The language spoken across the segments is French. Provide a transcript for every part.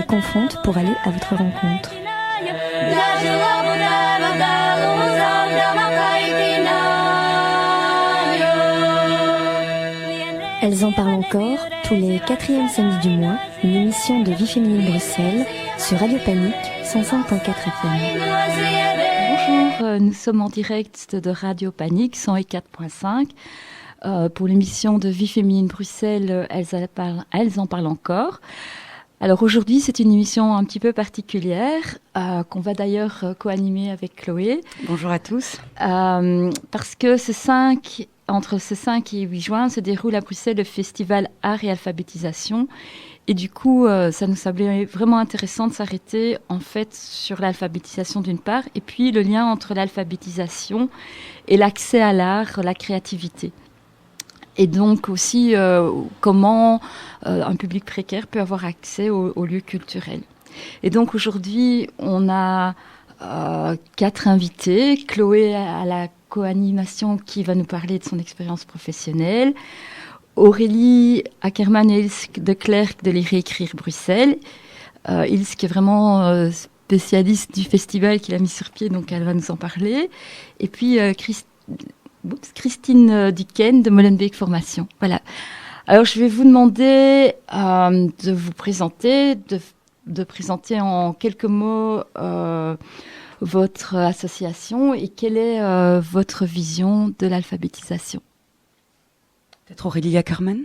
confrontent pour aller à votre rencontre. Elles en parlent encore, tous les 4e samedis du mois, une émission de Vie féminine Bruxelles sur Radio Panique 105.4 FM. Bonjour, nous sommes en direct de Radio Panique 104.5 pour l'émission de Vie féminine Bruxelles, elles en parlent encore. Alors aujourd'hui, c'est une émission un petit peu particulière qu'on va d'ailleurs co-animer avec Chloé. Bonjour à tous. Parce que entre ce 5 et 8 juin se déroule à Bruxelles le festival Art et Alphabétisation. Et du coup, ça nous semblait vraiment intéressant de s'arrêter en fait sur l'alphabétisation d'une part, et puis le lien entre l'alphabétisation et l'accès à l'art, la créativité. Et donc aussi comment un public précaire peut avoir accès aux lieux culturels. Et donc aujourd'hui, on a 4 invités. Chloé à la co-animation qui va nous parler de son expérience professionnelle. Aurélie Ackermann et Ilse de Clercq de Lire et Écrire Bruxelles. Ilse qui est vraiment spécialiste du festival qu'il a mis sur pied, donc elle va nous en parler. Et puis Christine Duquesne de Molenbeek Formation. Voilà. Alors je vais vous demander de vous présenter, de présenter en quelques mots votre association et quelle est votre vision de l'alphabétisation. Peut-être Aurélie Ackermann.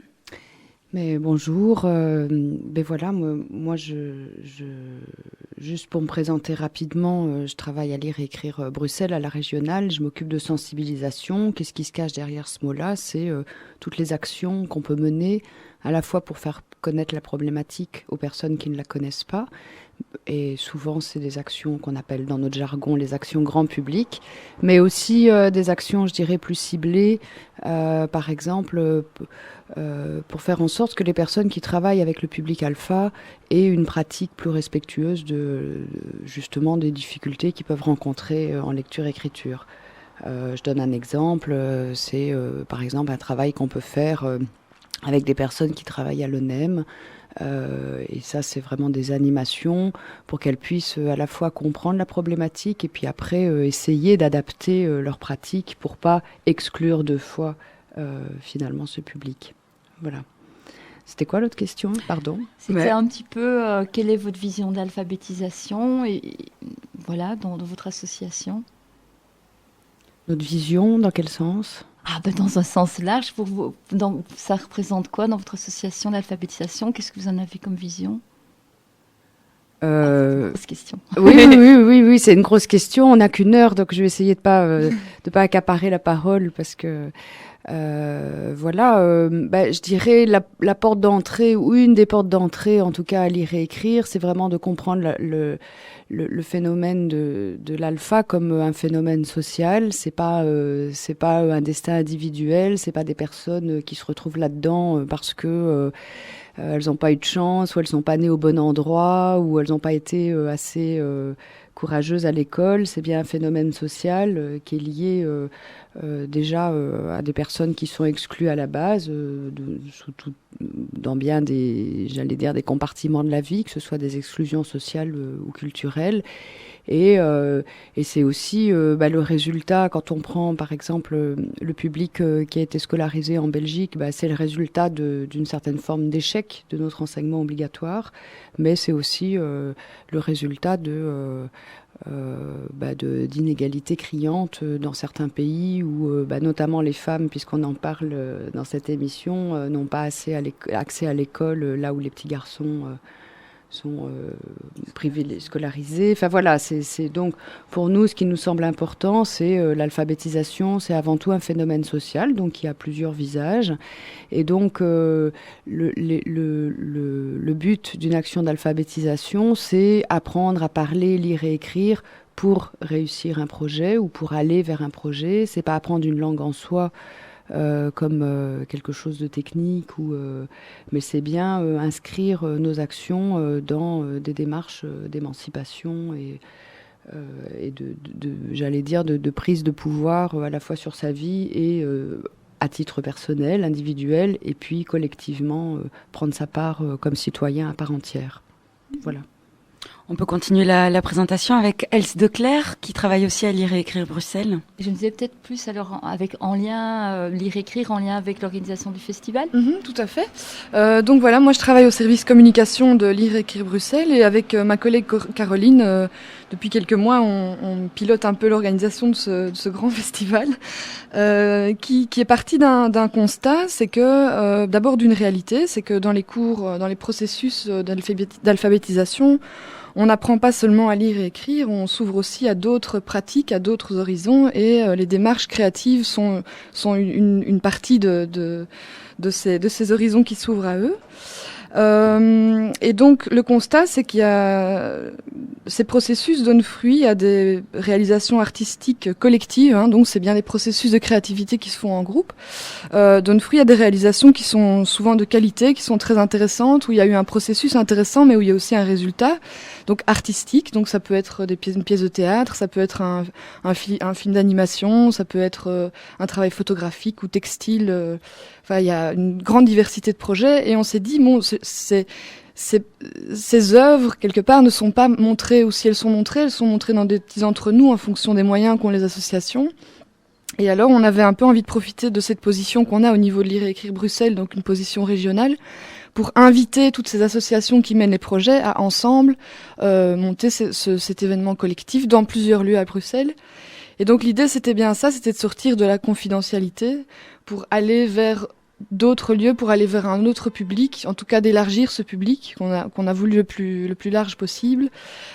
Mais bonjour, voilà, moi juste pour me présenter rapidement, je travaille à Lire et Écrire Bruxelles, à la régionale, je m'occupe de sensibilisation. Qu'est-ce qui se cache derrière ce mot-là ? C'est toutes les actions qu'on peut mener, à la fois pour faire connaître la problématique aux personnes qui ne la connaissent pas, et souvent c'est des actions qu'on appelle dans notre jargon les actions grand public, mais aussi des actions, je dirais, plus ciblées, par exemple pour faire en sorte que les personnes qui travaillent avec le public alpha aient une pratique plus respectueuse justement des difficultés qu'ils peuvent rencontrer en lecture-écriture. Je donne un exemple, c'est par exemple un travail qu'on peut faire avec des personnes qui travaillent à l'ONEM. Et ça, c'est vraiment des animations pour qu'elles puissent à la fois comprendre la problématique et puis après essayer d'adapter leur pratique pour pas exclure deux fois finalement ce public. Voilà. C'était quoi l'autre question ? Pardon. C'était un petit peu quelle est votre vision de l'alphabétisation et voilà dans votre association. Notre vision, dans quel sens ? Dans un sens large, ça représente quoi dans votre association l'alphabétisation ? Qu'est-ce que vous en avez comme vision ? C'est une grosse question. Oui, c'est une grosse question. On n'a qu'une heure, donc je vais essayer de pas accaparer la parole parce que je dirais la porte d'entrée ou une des portes d'entrée, en tout cas à Lire et Écrire, c'est vraiment de comprendre le phénomène de l'alpha comme un phénomène social. C'est pas un destin individuel, c'est pas des personnes qui se retrouvent là-dedans parce que elles n'ont pas eu de chance ou elles sont pas nées au bon endroit ou elles n'ont pas été assez courageuses à l'école. C'est bien un phénomène social qui est lié déjà à des personnes qui sont exclues à la base dans bien des compartiments de la vie, que ce soit des exclusions sociales ou culturelles. Et c'est aussi le résultat, quand on prend par exemple le public qui a été scolarisé en Belgique, c'est le résultat d'une certaine forme d'échec de notre enseignement obligatoire, mais c'est aussi le résultat d'inégalités criantes dans certains pays où notamment les femmes, puisqu'on en parle dans cette émission, n'ont pas assez accès à l'école là où les petits garçons sont scolarisés. Enfin voilà, c'est donc pour nous ce qui nous semble important, c'est l'alphabétisation, c'est avant tout un phénomène social, donc qui a plusieurs visages. Et donc le but d'une action d'alphabétisation, c'est apprendre à parler, lire et écrire pour réussir un projet ou pour aller vers un projet. C'est pas apprendre une langue en soi comme quelque chose de technique, mais c'est bien inscrire nos actions dans des démarches d'émancipation et j'allais dire, de prise de pouvoir à la fois sur sa vie et à titre personnel, individuel, et puis collectivement prendre sa part comme citoyen à part entière. Voilà. On peut continuer la présentation avec Else Declercq, qui travaille aussi à Lire et Écrire Bruxelles. Je me disais peut-être plus alors en lien, Lire et Écrire en lien avec l'organisation du festival. Tout à fait. Donc voilà, moi je travaille au service communication de Lire et Écrire Bruxelles et avec ma collègue Caroline, depuis quelques mois, on pilote un peu l'organisation de ce grand festival qui est parti d'un constat, c'est que d'abord d'une réalité, c'est que dans les cours, dans les processus d'alphabétisation, on n'apprend pas seulement à lire et écrire, on s'ouvre aussi à d'autres pratiques, à d'autres horizons, et les démarches créatives sont une partie de ces horizons qui s'ouvrent à eux. Et donc le constat, c'est qu'il y a ces processus donnent fruit à des réalisations artistiques collectives, donc c'est bien des processus de créativité qui se font en groupe, donnent fruit à des réalisations qui sont souvent de qualité, qui sont très intéressantes, où il y a eu un processus intéressant, mais où il y a aussi un résultat, donc artistique. Donc ça peut être une pièce de théâtre, ça peut être un film d'animation, ça peut être un travail photographique ou textile. Enfin, il y a une grande diversité de projets, et on s'est dit, bon, ces œuvres, quelque part, ne sont pas montrées, ou si elles sont montrées dans des petits entre-nous en fonction des moyens qu'ont les associations. Et alors, on avait un peu envie de profiter de cette position qu'on a au niveau de Lire et Écrire Bruxelles, donc une position régionale, pour inviter toutes ces associations qui mènent les projets à ensemble monter cet événement collectif dans plusieurs lieux à Bruxelles. Et donc l'idée, c'était bien ça, c'était de sortir de la confidentialité pour aller vers d'autres lieux, pour aller vers un autre public, en tout cas d'élargir ce public qu'on a voulu le plus large possible,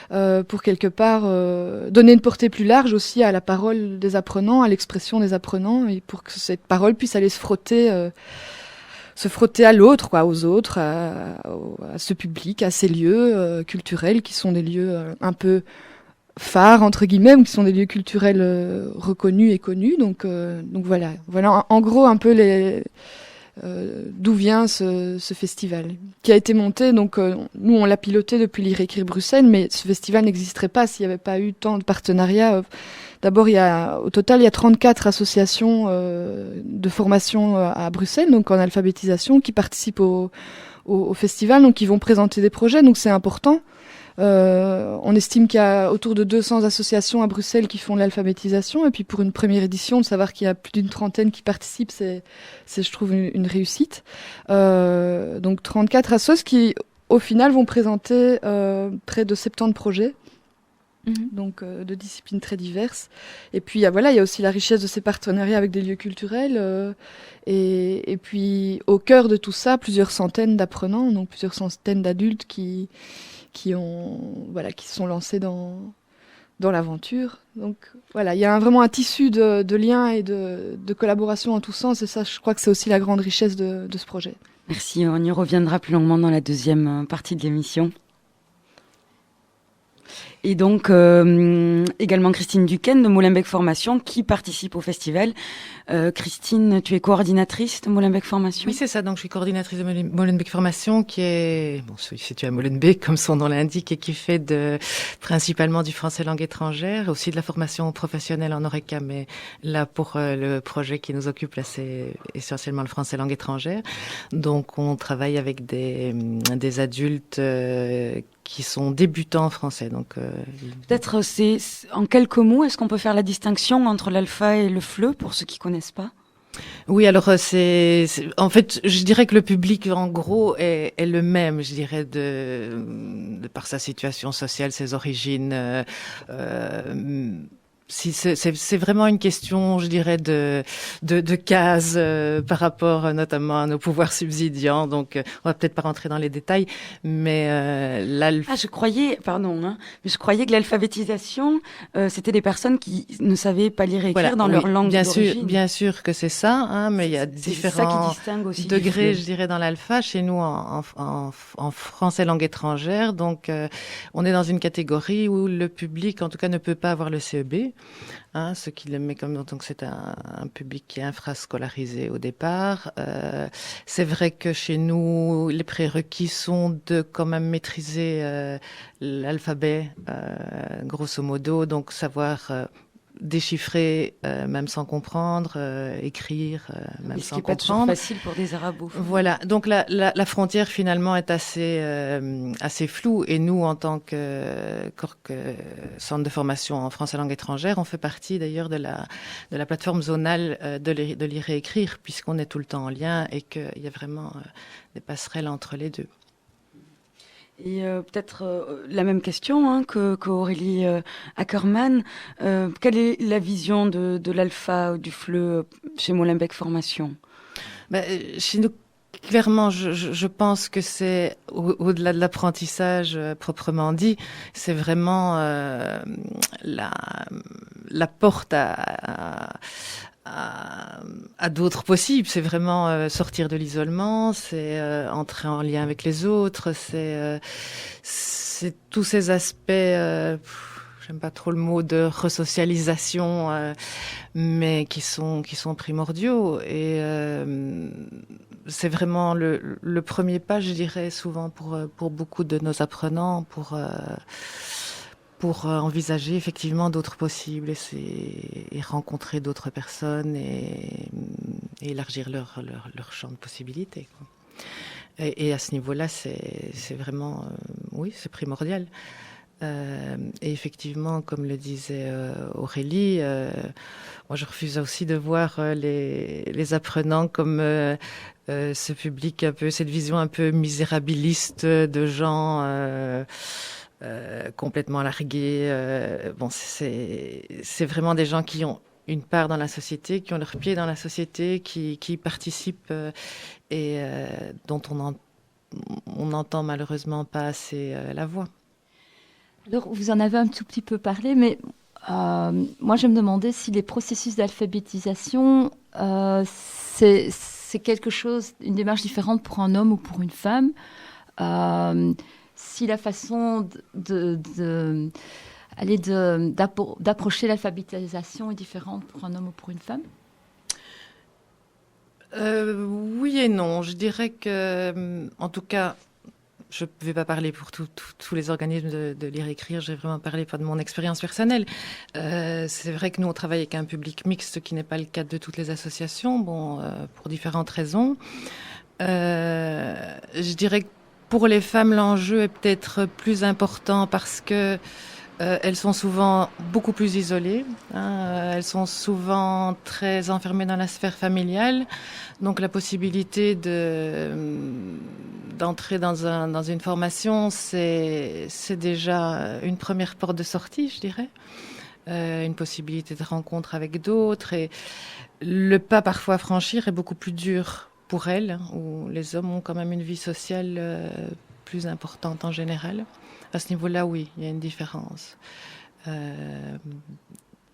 pour quelque part donner une portée plus large aussi à la parole des apprenants, à l'expression des apprenants, et pour que cette parole puisse aller se frotter à l'autre, quoi, aux autres, à ce public, à ces lieux culturels qui sont des lieux un peu phares entre guillemets, ou qui sont des lieux culturels reconnus et connus. Donc voilà en gros un peu d'où vient ce festival qui a été monté. Donc nous on l'a piloté depuis Lire et Écrire Bruxelles, mais ce festival n'existerait pas s'il n'y avait pas eu tant de partenariats. D'abord, au total, il y a 34 associations de formation à Bruxelles, donc en alphabétisation, qui participent au festival, donc qui vont présenter des projets, donc c'est important. On estime qu'il y a autour de 200 associations à Bruxelles qui font de l'alphabétisation, et puis pour une première édition, de savoir qu'il y a plus d'une trentaine qui participent, c'est je trouve, une réussite. Donc 34 assos qui, au final, vont présenter près de 70 projets. Donc de disciplines très diverses. Et puis il y a aussi la richesse de ces partenariats avec des lieux culturels, et puis au cœur de tout ça, plusieurs centaines d'apprenants, donc plusieurs centaines d'adultes qui se sont lancés dans l'aventure. Donc voilà, il y a vraiment un tissu de liens et de collaboration en tous sens, et ça, je crois que c'est aussi la grande richesse de ce projet. Merci, on y reviendra plus longuement dans la deuxième partie de l'émission. Et donc, également Christine Duquesne de Molenbeek Formation qui participe au festival. Christine, tu es coordinatrice de Molenbeek Formation ? Oui, c'est ça. Donc, je suis coordinatrice de Molenbeek Formation qui est, située à Molenbeek, comme son nom l'indique, et qui fait principalement du français langue étrangère, aussi de la formation professionnelle en ORECA, mais là, pour le projet qui nous occupe, là, c'est essentiellement le français langue étrangère. Donc, on travaille avec des adultes qui sont débutants en français. Donc, peut-être, en quelques mots, est-ce qu'on peut faire la distinction entre l'alpha et le FLE pour ceux qui connaissent pas ? Oui, alors en fait, je dirais que le public, en gros, est le même, je dirais, de par sa situation sociale, ses origines. Si c'est vraiment une question, je dirais, de cases par rapport notamment à nos pouvoirs subsidiants. Donc, on va peut-être pas rentrer dans les détails, mais je croyais que l'alphabétisation, c'était des personnes qui ne savaient pas lire et écrire dans leur langue d'origine. Bien sûr que c'est ça, mais il y a différents degrés, je dirais, dans l'alpha. Chez nous, en français langue étrangère, donc on est dans une catégorie où le public, en tout cas, ne peut pas avoir le CEB. Ce qui le met donc c'est un public qui est infrascolarisé au départ. C'est vrai que chez nous, les prérequis sont de quand même maîtriser l'alphabet, grosso modo, donc savoir déchiffrer même sans comprendre, écrire même sans comprendre. Ce qui n'est pas toujours facile pour des arabophones. Voilà, donc la frontière finalement est assez floue, et nous, en tant que centre de formation en français langue étrangère, on fait partie d'ailleurs de la plateforme zonale de lire et écrire, puisqu'on est tout le temps en lien et qu'il y a vraiment des passerelles entre les deux. Et peut-être la même question qu'Aurélie Ackermann. Quelle est la vision de l'alpha ou du FLE chez Molenbeek Formation? Chez nous, clairement, je pense que c'est au-delà de l'apprentissage proprement dit, c'est vraiment la porte à d'autres possibles. C'est vraiment sortir de l'isolement, c'est entrer en lien avec les autres, c'est tous ces aspects, j'aime pas trop le mot de resocialisation, mais qui sont primordiaux. Et c'est vraiment le premier pas, je dirais, souvent pour beaucoup de nos apprenants, pour envisager effectivement d'autres possibles et rencontrer d'autres personnes et élargir leur champ de possibilités, quoi. Et à ce niveau-là, c'est vraiment, oui, c'est primordial. Et effectivement, comme le disait Aurélie, moi je refuse aussi de voir les apprenants comme ce public un peu, cette vision un peu misérabiliste de gens complètement largués. Bon, c'est vraiment des gens qui ont une part dans la société, qui ont leur pied dans la société, qui participent et dont on n'entend malheureusement pas assez la voix. Alors, vous en avez un tout petit peu parlé, mais moi, je me demandais si les processus d'alphabétisation, c'est quelque chose, une démarche différente pour un homme ou pour une femme. Si la façon d'approcher l'alphabétisation est différente pour un homme ou pour une femme? Oui et non. Je dirais que, en tout cas, je ne vais pas parler pour tous les organismes de lire et écrire, je vais vraiment parler de mon expérience personnelle. C'est vrai que nous, on travaille avec un public mixte, ce qui n'est pas le cas de toutes les associations, pour différentes raisons. Je dirais que pour les femmes, l'enjeu est peut-être plus important parce que elles sont souvent beaucoup plus isolées. Elles sont souvent très enfermées dans la sphère familiale. Donc la possibilité d'entrer dans une formation, c'est déjà une première porte de sortie, je dirais. Une possibilité de rencontre avec d'autres. Et le pas parfois à franchir est beaucoup plus dur pour elles, où les hommes ont quand même une vie sociale plus importante en général. À ce niveau-là, oui, il y a une différence.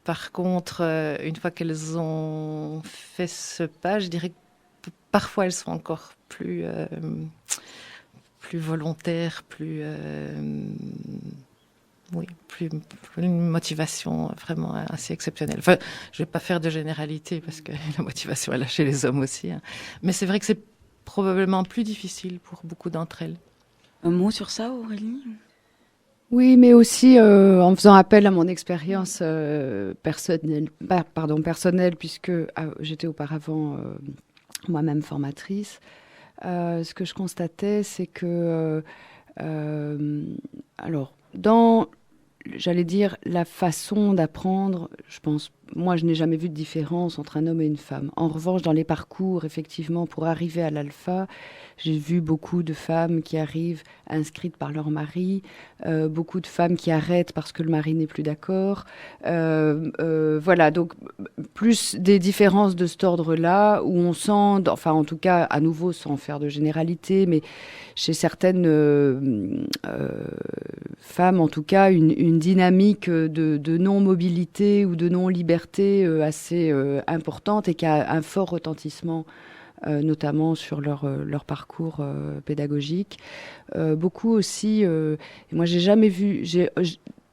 Par contre, une fois qu'elles ont fait ce pas, je dirais que parfois elles sont encore plus volontaires, plus une motivation vraiment assez exceptionnelle. Enfin, je ne vais pas faire de généralité parce que la motivation est là chez les hommes aussi. Mais c'est vrai que c'est probablement plus difficile pour beaucoup d'entre elles. Un mot sur ça, Aurélie ? Oui, mais aussi en faisant appel à mon expérience personnelle, puisque j'étais auparavant moi-même formatrice. Ce que je constatais, c'est que, dans, j'allais dire, la façon d'apprendre, je pense, moi, je n'ai jamais vu de différence entre un homme et une femme. En revanche, dans les parcours, effectivement, pour arriver à l'alpha, j'ai vu beaucoup de femmes qui arrivent inscrites par leur mari, beaucoup de femmes qui arrêtent parce que le mari n'est plus d'accord. Voilà, donc plus des différences de cet ordre-là où on sent, enfin en tout cas, à nouveau, sans faire de généralité, mais chez certaines femmes, en tout cas, une dynamique de non-mobilité ou de non-liberté assez importante et qui a un fort retentissement notamment sur leur parcours pédagogique. Beaucoup aussi, moi j'ai jamais vu,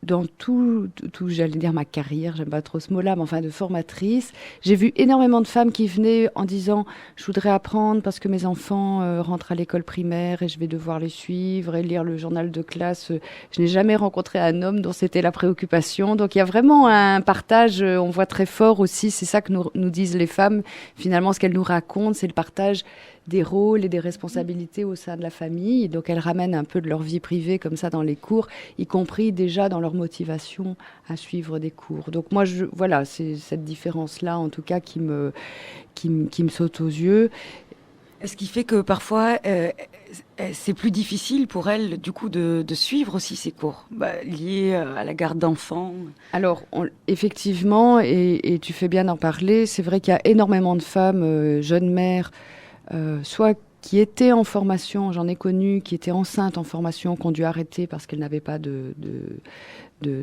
dans tout, j'allais dire ma carrière, j'aime pas trop ce mot-là, mais enfin de formatrice, j'ai vu énormément de femmes qui venaient en disant je voudrais apprendre parce que mes enfants rentrent à l'école primaire et je vais devoir les suivre et lire le journal de classe. Je n'ai jamais rencontré un homme dont c'était la préoccupation. Donc il y a vraiment un partage, on voit très fort aussi, c'est ça que nous disent les femmes. Finalement, ce qu'elles nous racontent, c'est le partage des rôles et des responsabilités au sein de la famille. Donc elles ramènent un peu de leur vie privée comme ça dans les cours, y compris déjà dans leur motivation à suivre des cours. Donc moi, voilà, c'est cette différence-là en tout cas qui me saute aux yeux. Ce qui fait que parfois, c'est plus difficile pour elles, du coup, de suivre aussi ces cours, liés à la garde d'enfants. Alors, effectivement, et tu fais bien d'en parler, c'est vrai qu'il y a énormément de femmes, jeunes mères, soit qui étaient en formation, j'en ai connu, qui étaient enceintes en formation, qui ont dû arrêter parce qu'elles n'avaient pas de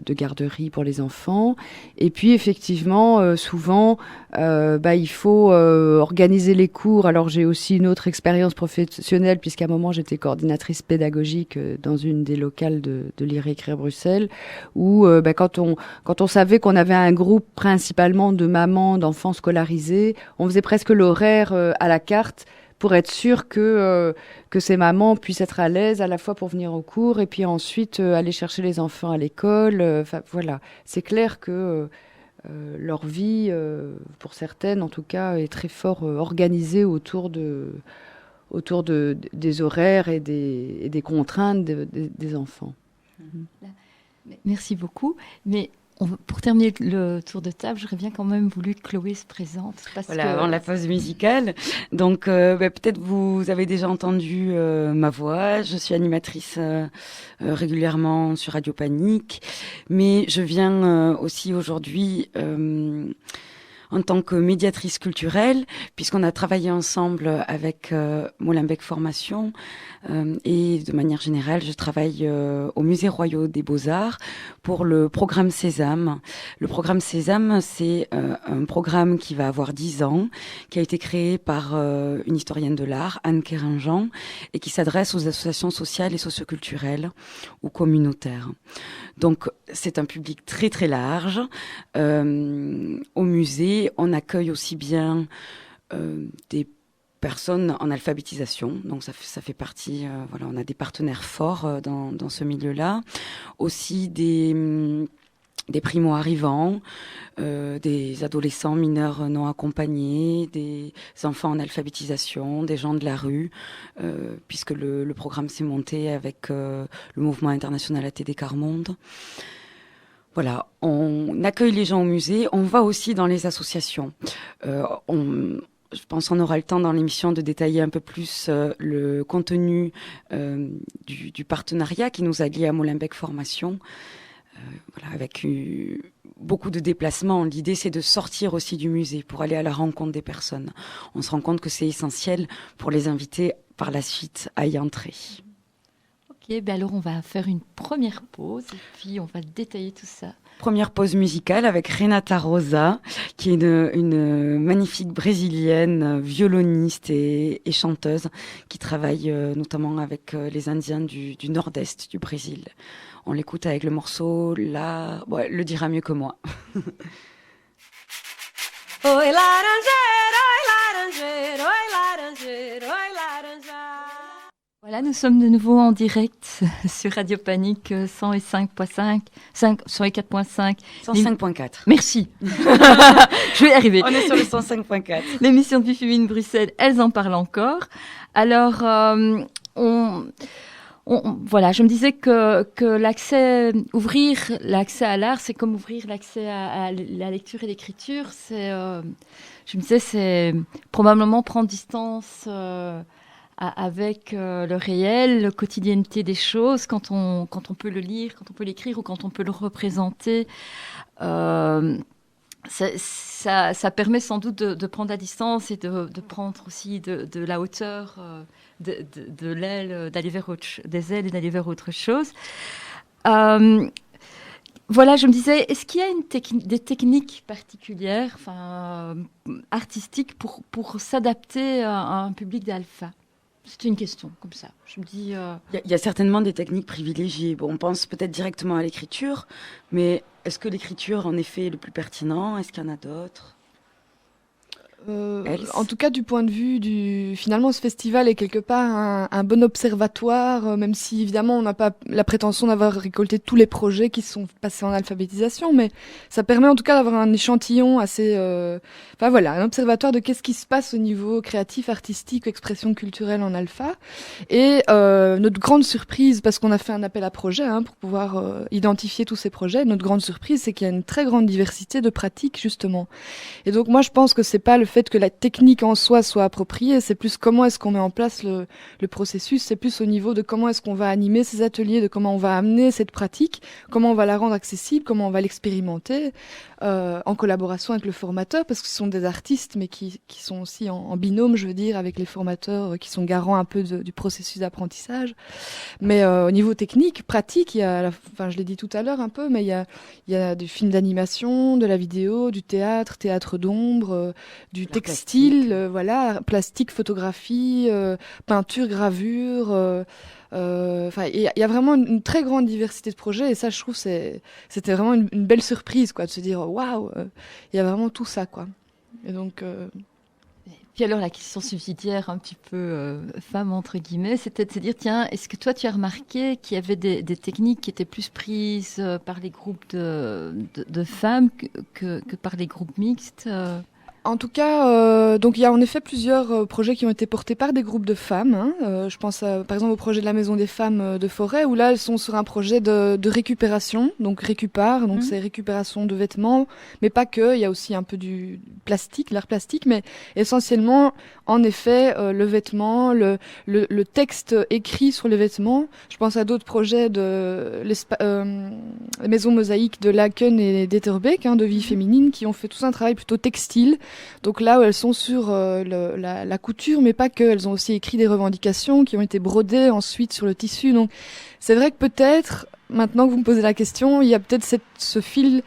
garderie pour les enfants. Et puis, effectivement, souvent, il faut organiser les cours. Alors, j'ai aussi une autre expérience professionnelle, puisqu'à un moment, j'étais coordinatrice pédagogique dans une des locales de Lire et Écrire Bruxelles, où quand on savait qu'on avait un groupe principalement de mamans, d'enfants scolarisés, on faisait presque l'horaire à la carte, pour être sûr que ces mamans puissent être à l'aise à la fois pour venir au cours et puis ensuite aller chercher les enfants à l'école. Voilà, c'est clair que leur vie, pour certaines en tout cas, est très fort organisée autour des horaires et des contraintes des enfants. Merci beaucoup. Mais pour terminer le tour de table, j'aurais bien quand même voulu que Chloé se présente. Avant la pause musicale. Donc, peut-être vous avez déjà entendu ma voix. Je suis animatrice régulièrement sur Radio Panique. Mais je viens aussi aujourd'hui en tant que médiatrice culturelle, puisqu'on a travaillé ensemble avec Molenbeek Formation. Et de manière générale, je travaille au Musée Royal des Beaux-Arts pour le programme Sésame. Le programme Sésame, c'est un programme qui va avoir 10 ans, qui a été créé par une historienne de l'art, Anne Kerinjan, et qui s'adresse aux associations sociales et socioculturelles ou communautaires. Donc, c'est un public très très large. Au musée, on accueille aussi bien des personnes en alphabétisation, donc ça fait partie, on a des partenaires forts dans ce milieu-là. Aussi des primo-arrivants, des adolescents mineurs non accompagnés, des enfants en alphabétisation, des gens de la rue, puisque le programme s'est monté avec le mouvement international ATD Quart Monde. Voilà, on accueille les gens au musée, on va aussi dans les associations. Je pense qu'on aura le temps dans l'émission de détailler un peu plus le contenu du partenariat qui nous a liés à Molenbeek Formation. Avec beaucoup de déplacements. L'idée, c'est de sortir aussi du musée pour aller à la rencontre des personnes. On se rend compte que c'est essentiel pour les inviter par la suite à y entrer. Ok, alors on va faire une première pause et puis on va détailler tout ça. Première pause musicale avec Renata Rosa, qui est une magnifique brésilienne, violoniste et chanteuse, qui travaille notamment avec les Indiens du nord-est du Brésil. On l'écoute avec le morceau, là, elle le dira mieux que moi. Oi laranjeira, oi laranjeira, oi laranjeira, oi laranjeira. Voilà, nous sommes de nouveau en direct sur Radio Panique 105.5, 104.5. 105.4. Merci. Je vais y arriver. On est sur le 105.4. L'émission de Vie Féminine Bruxelles, elles en parlent encore. Alors, voilà, je me disais que ouvrir l'accès à l'art, c'est comme ouvrir l'accès à la lecture et l'écriture. Je me disais, c'est probablement prendre distance avec le réel, la quotidienneté des choses, quand on peut le lire, quand on peut l'écrire ou quand on peut le représenter. Ça permet sans doute de prendre la distance et de prendre aussi de la hauteur, de l'aile, d'aller vers des ailes et d'aller vers autre chose. Voilà, je me disais, est-ce qu'il y a des techniques particulières, artistiques, pour s'adapter à un public d'alpha ? C'est une question comme ça. Je me dis. Il y a certainement des techniques privilégiées. Bon, on pense peut-être directement à l'écriture, mais est-ce que l'écriture, en effet, est le plus pertinent? Est-ce qu'il y en a d'autres? En tout cas, du point de vue finalement, ce festival est quelque part un bon observatoire, même si évidemment on n'a pas la prétention d'avoir récolté tous les projets qui sont passés en alphabétisation, mais ça permet en tout cas d'avoir un échantillon assez, enfin voilà, un observatoire de qu'est-ce qui se passe au niveau créatif, artistique, expression culturelle en alpha. Et notre grande surprise, parce qu'on a fait un appel à projet pour pouvoir identifier tous ces projets, notre grande surprise, c'est qu'il y a une très grande diversité de pratiques justement. Et donc moi, je pense que c'est pas le fait que la technique en soi soit appropriée, c'est plus comment est-ce qu'on met en place le processus, c'est plus au niveau de comment est-ce qu'on va animer ces ateliers, de comment on va amener cette pratique, comment on va la rendre accessible, comment on va l'expérimenter, en collaboration avec le formateur, parce que ce sont des artistes, mais qui sont aussi en binôme, je veux dire, avec les formateurs qui sont garants un peu du processus d'apprentissage. Mais au niveau technique, pratique, il y a, enfin je l'ai dit tout à l'heure un peu, mais il y a du film d'animation, de la vidéo, du théâtre d'ombre, du textile, voilà, plastique, photographie, peinture, gravure. Enfin, il y a vraiment une très grande diversité de projets, et ça, je trouve, c'était vraiment une belle surprise, quoi, de se dire waouh, il y a vraiment tout ça, quoi. Et donc. Puis alors la question subsidiaire, un petit peu femme entre guillemets, c'était de se dire tiens, est-ce que toi tu as remarqué qu'il y avait des techniques qui étaient plus prises par les groupes de femmes que par les groupes mixtes En tout cas, donc il y a en effet plusieurs projets qui ont été portés par des groupes de femmes. Je pense par exemple au projet de la Maison des Femmes de Forêt, où là elles sont sur un projet de récupération, donc récupère, donc c'est récupération de vêtements, mais pas que, il y a aussi un peu du plastique, l'art plastique, mais essentiellement, en effet, le vêtement, le texte écrit sur les vêtements. Je pense à d'autres projets de la Maison Mosaïque de Laken et d'Etterbeek, de Vie Féminine, qui ont fait tout un travail plutôt textile. Donc là où elles sont sur la couture, mais pas que, elles ont aussi écrit des revendications qui ont été brodées ensuite sur le tissu. Donc c'est vrai que peut-être, maintenant que vous me posez la question, il y a peut-être ce fil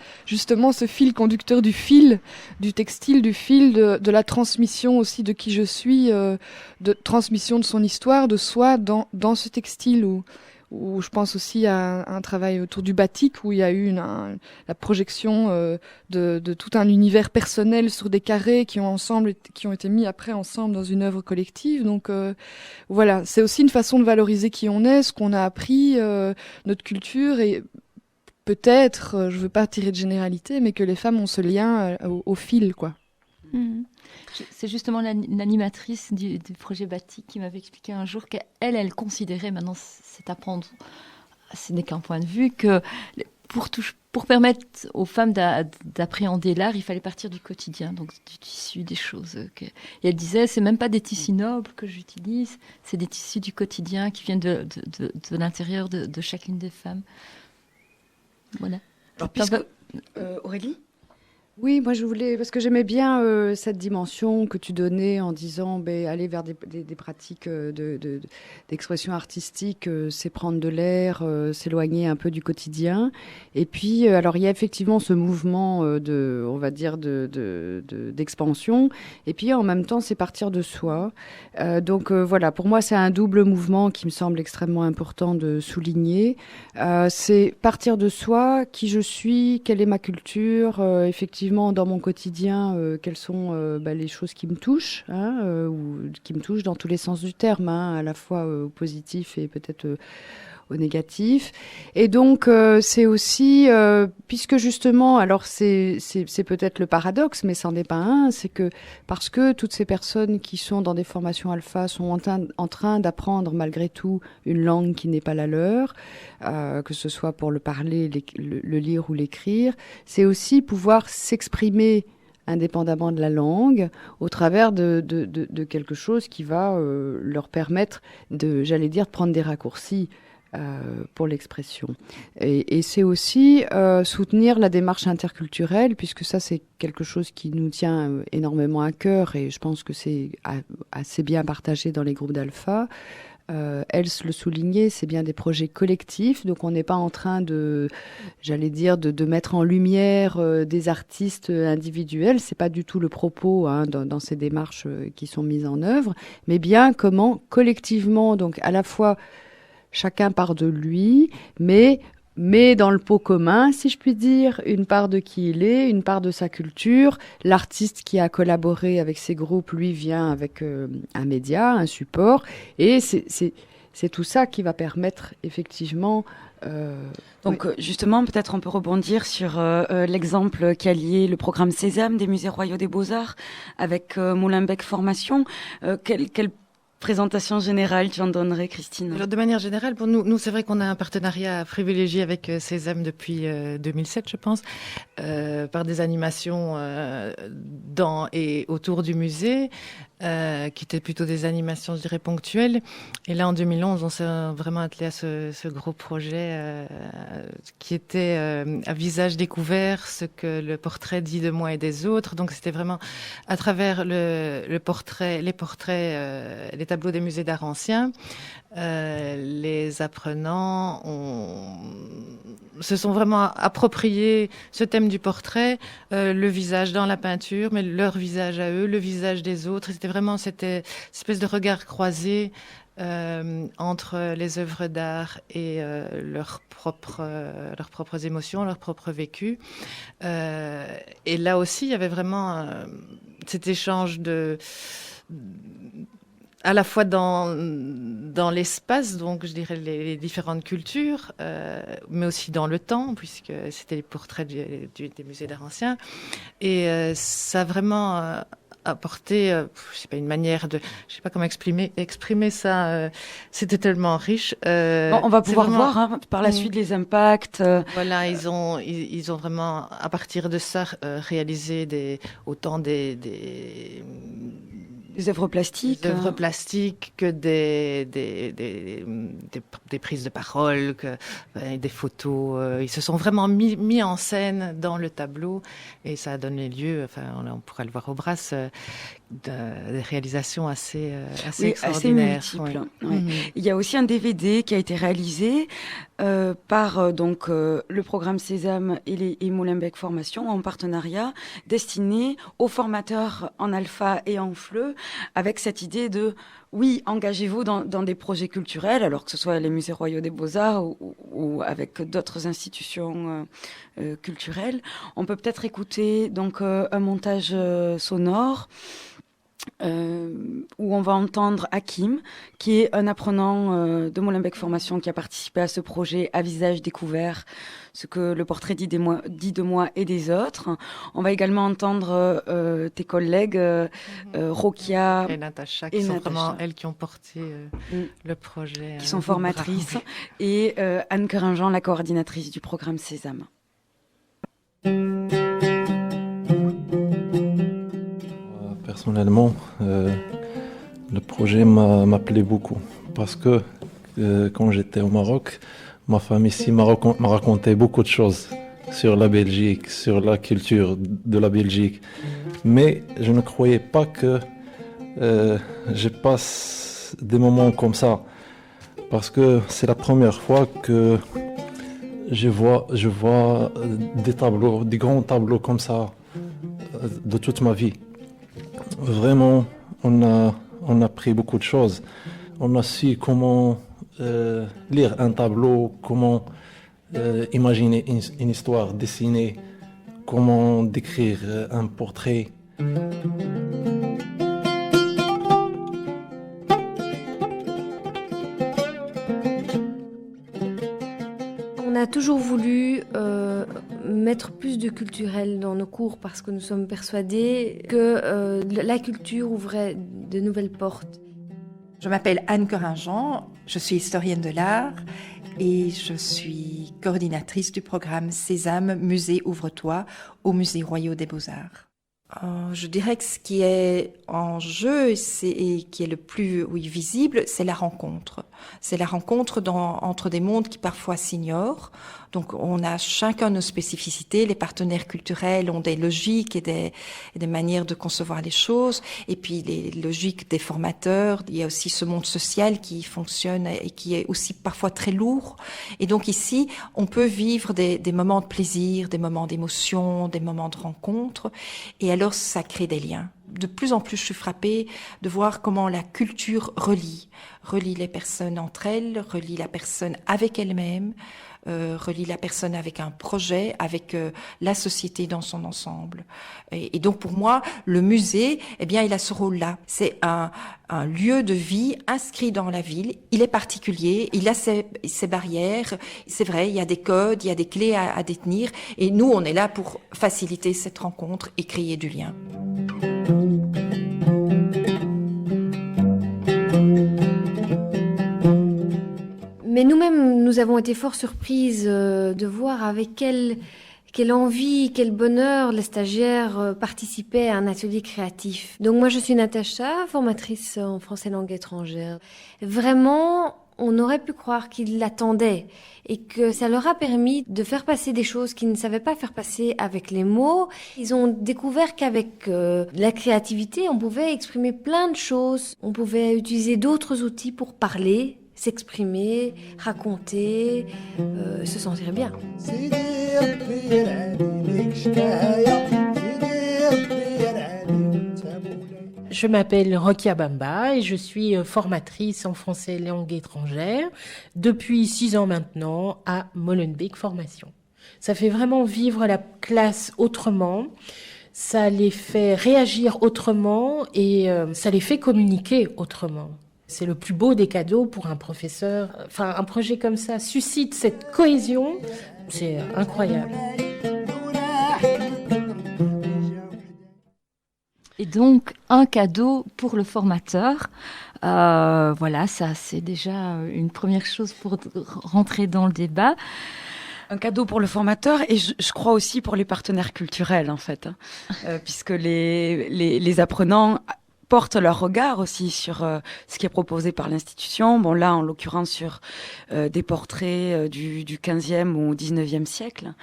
conducteur du fil, du textile, du fil de la transmission aussi de qui je suis, de transmission de son histoire, de soi dans ce textile, où je pense aussi à un travail autour du batik, où il y a eu la projection de tout un univers personnel sur des carrés qui ont été mis après ensemble dans une œuvre collective. Donc voilà, c'est aussi une façon de valoriser qui on est, ce qu'on a appris, notre culture, et peut-être, je veux pas tirer de généralité, mais que les femmes ont ce lien au fil, quoi. Mmh. C'est justement l'animatrice du projet Batik qui m'avait expliqué un jour qu'elle considérait, maintenant c'est à prendre, ce n'est qu'un point de vue, que pour permettre aux femmes d'appréhender l'art, il fallait partir du quotidien, donc du tissu, des choses. Et elle disait, c'est même pas des tissus nobles que j'utilise, c'est des tissus du quotidien qui viennent de l'intérieur de chacune des femmes. Voilà. Alors, Aurélie ? Oui, moi je voulais, parce que j'aimais bien cette dimension que tu donnais en disant aller vers des pratiques d'expression artistique, c'est prendre de l'air, s'éloigner un peu du quotidien. Et puis, alors il y a effectivement ce mouvement on va dire, d'expansion. Et puis en même temps, c'est partir de soi. Donc voilà, pour moi, c'est un double mouvement qui me semble extrêmement important de souligner. C'est partir de soi, qui je suis, quelle est ma culture, effectivement, dans mon quotidien, quelles sont les choses qui me touchent, ou qui me touchent dans tous les sens du terme, à la fois au positif et peut-être au négatif. Et donc, c'est aussi, puisque justement, alors c'est peut-être le paradoxe, mais c'en est pas un, c'est que parce que toutes ces personnes qui sont dans des formations alpha sont en train d'apprendre malgré tout une langue qui n'est pas la leur, que ce soit pour le parler, le lire ou l'écrire, c'est aussi pouvoir s'exprimer indépendamment de la langue, au travers de quelque chose qui va leur permettre de prendre des raccourcis pour l'expression. Et c'est aussi soutenir la démarche interculturelle, puisque ça, c'est quelque chose qui nous tient énormément à cœur, et je pense que c'est assez bien partagé dans les groupes d'alpha. Else le soulignait, c'est bien des projets collectifs, donc on n'est pas en train de mettre en lumière des artistes individuels, c'est pas du tout le propos dans ces démarches qui sont mises en œuvre, mais bien comment collectivement, donc à la fois chacun part de lui, mais dans le pot commun, si je puis dire, une part de qui il est, une part de sa culture. L'artiste qui a collaboré avec ces groupes, lui, vient avec un média, un support. Et c'est tout ça qui va permettre, effectivement... Donc, justement, peut-être on peut rebondir sur l'exemple qui a lié le programme Sésame des Musées Royaux des Beaux-Arts avec Molenbeek Formation. Quelle présentation générale tu en donnerais, Christine? Alors, de manière générale, pour nous c'est vrai qu'on a un partenariat privilégié avec Sésame depuis 2007, je pense, par des animations dans et autour du musée, qui étaient plutôt des animations, je dirais, ponctuelles. Et là, en 2011, on s'est vraiment attelé à ce gros projet qui était à visage découvert, ce que le portrait dit de moi et des autres. Donc, c'était vraiment à travers les portraits, les tableaux des musées d'art anciens. Les apprenants se sont vraiment appropriés ce thème du portrait, le visage dans la peinture, mais leur visage à eux, le visage des autres. C'était vraiment cette espèce de regard croisé entre les œuvres d'art et leurs propres émotions, leur propre vécu. Et là aussi, il y avait vraiment cet échange à la fois dans l'espace, donc je dirais les différentes cultures, mais aussi dans le temps, puisque c'était les portraits des musées d'art anciens. Et ça a vraiment apporté, je sais pas, une manière je sais pas comment exprimer ça. C'était tellement riche. Bon, on va pouvoir voir par la suite les impacts. Voilà, ils ont vraiment, à partir de ça, réalisé autant des œuvres plastiques. Des œuvres plastiques que des prises de parole, des photos. Ils se sont vraiment mis en scène dans le tableau et ça a donné lieu, on pourra le voir au Brasse, des réalisations assez extraordinaires. Assez multiples. Ouais. Il y a aussi un DVD qui a été réalisé par le programme Sésame et Molenbeek Formation en partenariat, destiné aux formateurs en alpha et en FLE, avec cette idée de oui, engagez-vous dans des projets culturels, alors que ce soit les musées royaux des beaux-arts ou avec d'autres institutions culturelles. On peut peut-être écouter un montage sonore où on va entendre Hakim, qui est un apprenant de Molenbeek Formation qui a participé à ce projet à visage découvert, ce que le portrait dit de moi et des autres. On va également entendre tes collègues Rokia et Natacha, qui sont vraiment elles qui ont porté le projet. Qui sont formatrices, et Anne Kerinjean, la coordinatrice du programme Sésame. Personnellement, le projet m'a plu beaucoup parce que quand j'étais au Maroc, ma femme ici m'a raconté beaucoup de choses sur la Belgique, sur la culture de la Belgique. Mais je ne croyais pas que je passe des moments comme ça parce que c'est la première fois que je vois des tableaux, des grands tableaux comme ça de toute ma vie. Vraiment, on a appris beaucoup de choses. On a su comment lire un tableau, comment imaginer une histoire, dessiner, comment décrire un portrait. On a toujours voulu mettre plus de culturel dans nos cours parce que nous sommes persuadés que la culture ouvrait de nouvelles portes. Je m'appelle Anne Kerinjean, je suis historienne de l'art et je suis coordinatrice du programme Sésame, Musée Ouvre-toi au Musée Royaux des Beaux-Arts. Je dirais que ce qui est en jeu et qui est le plus visible, c'est la rencontre. C'est la rencontre entre des mondes qui parfois s'ignorent, Donc on a chacun nos spécificités. Les partenaires culturels ont des logiques et des manières de concevoir les choses. Et puis les logiques des formateurs. Il y a aussi ce monde social qui fonctionne et qui est aussi parfois très lourd. Et donc ici, on peut vivre des moments de plaisir, des moments d'émotion, des moments de rencontre. Et alors ça crée des liens. De plus en plus, je suis frappée de voir comment la culture relie les personnes entre elles, relie la personne avec elle-même, relie la personne avec un projet, avec la société dans son ensemble. Et donc pour moi, le musée, eh bien, il a ce rôle-là. C'est un lieu de vie inscrit dans la ville. Il est particulier, il a ses barrières. C'est vrai, il y a des codes, il y a des clés à détenir. Et nous, on est là pour faciliter cette rencontre et créer du lien. Mais nous-mêmes, nous avons été fort surprises de voir avec quelle envie, quel bonheur les stagiaires participaient à un atelier créatif. Donc moi, je suis Natacha, formatrice en français langue étrangère. Vraiment, on aurait pu croire qu'ils l'attendaient et que ça leur a permis de faire passer des choses qu'ils ne savaient pas faire passer avec les mots. Ils ont découvert qu'avec la créativité, on pouvait exprimer plein de choses. On pouvait utiliser d'autres outils pour parler, s'exprimer, raconter, se sentir bien. Je m'appelle Rokia Bamba et je suis formatrice en français langue étrangère depuis 6 ans maintenant à Molenbeek Formation. Ça fait vraiment vivre la classe autrement, ça les fait réagir autrement et ça les fait communiquer autrement. C'est le plus beau des cadeaux pour un professeur. Enfin, un projet comme ça suscite cette cohésion, c'est incroyable. Et donc, un cadeau pour le formateur. Voilà, ça c'est déjà une première chose pour rentrer dans le débat. Un cadeau pour le formateur et je crois aussi pour les partenaires culturels en fait, puisque les apprenants portent leur regard aussi sur ce qui est proposé par l'institution. Bon là, en l'occurrence sur des portraits du 15e ou 19e siècle.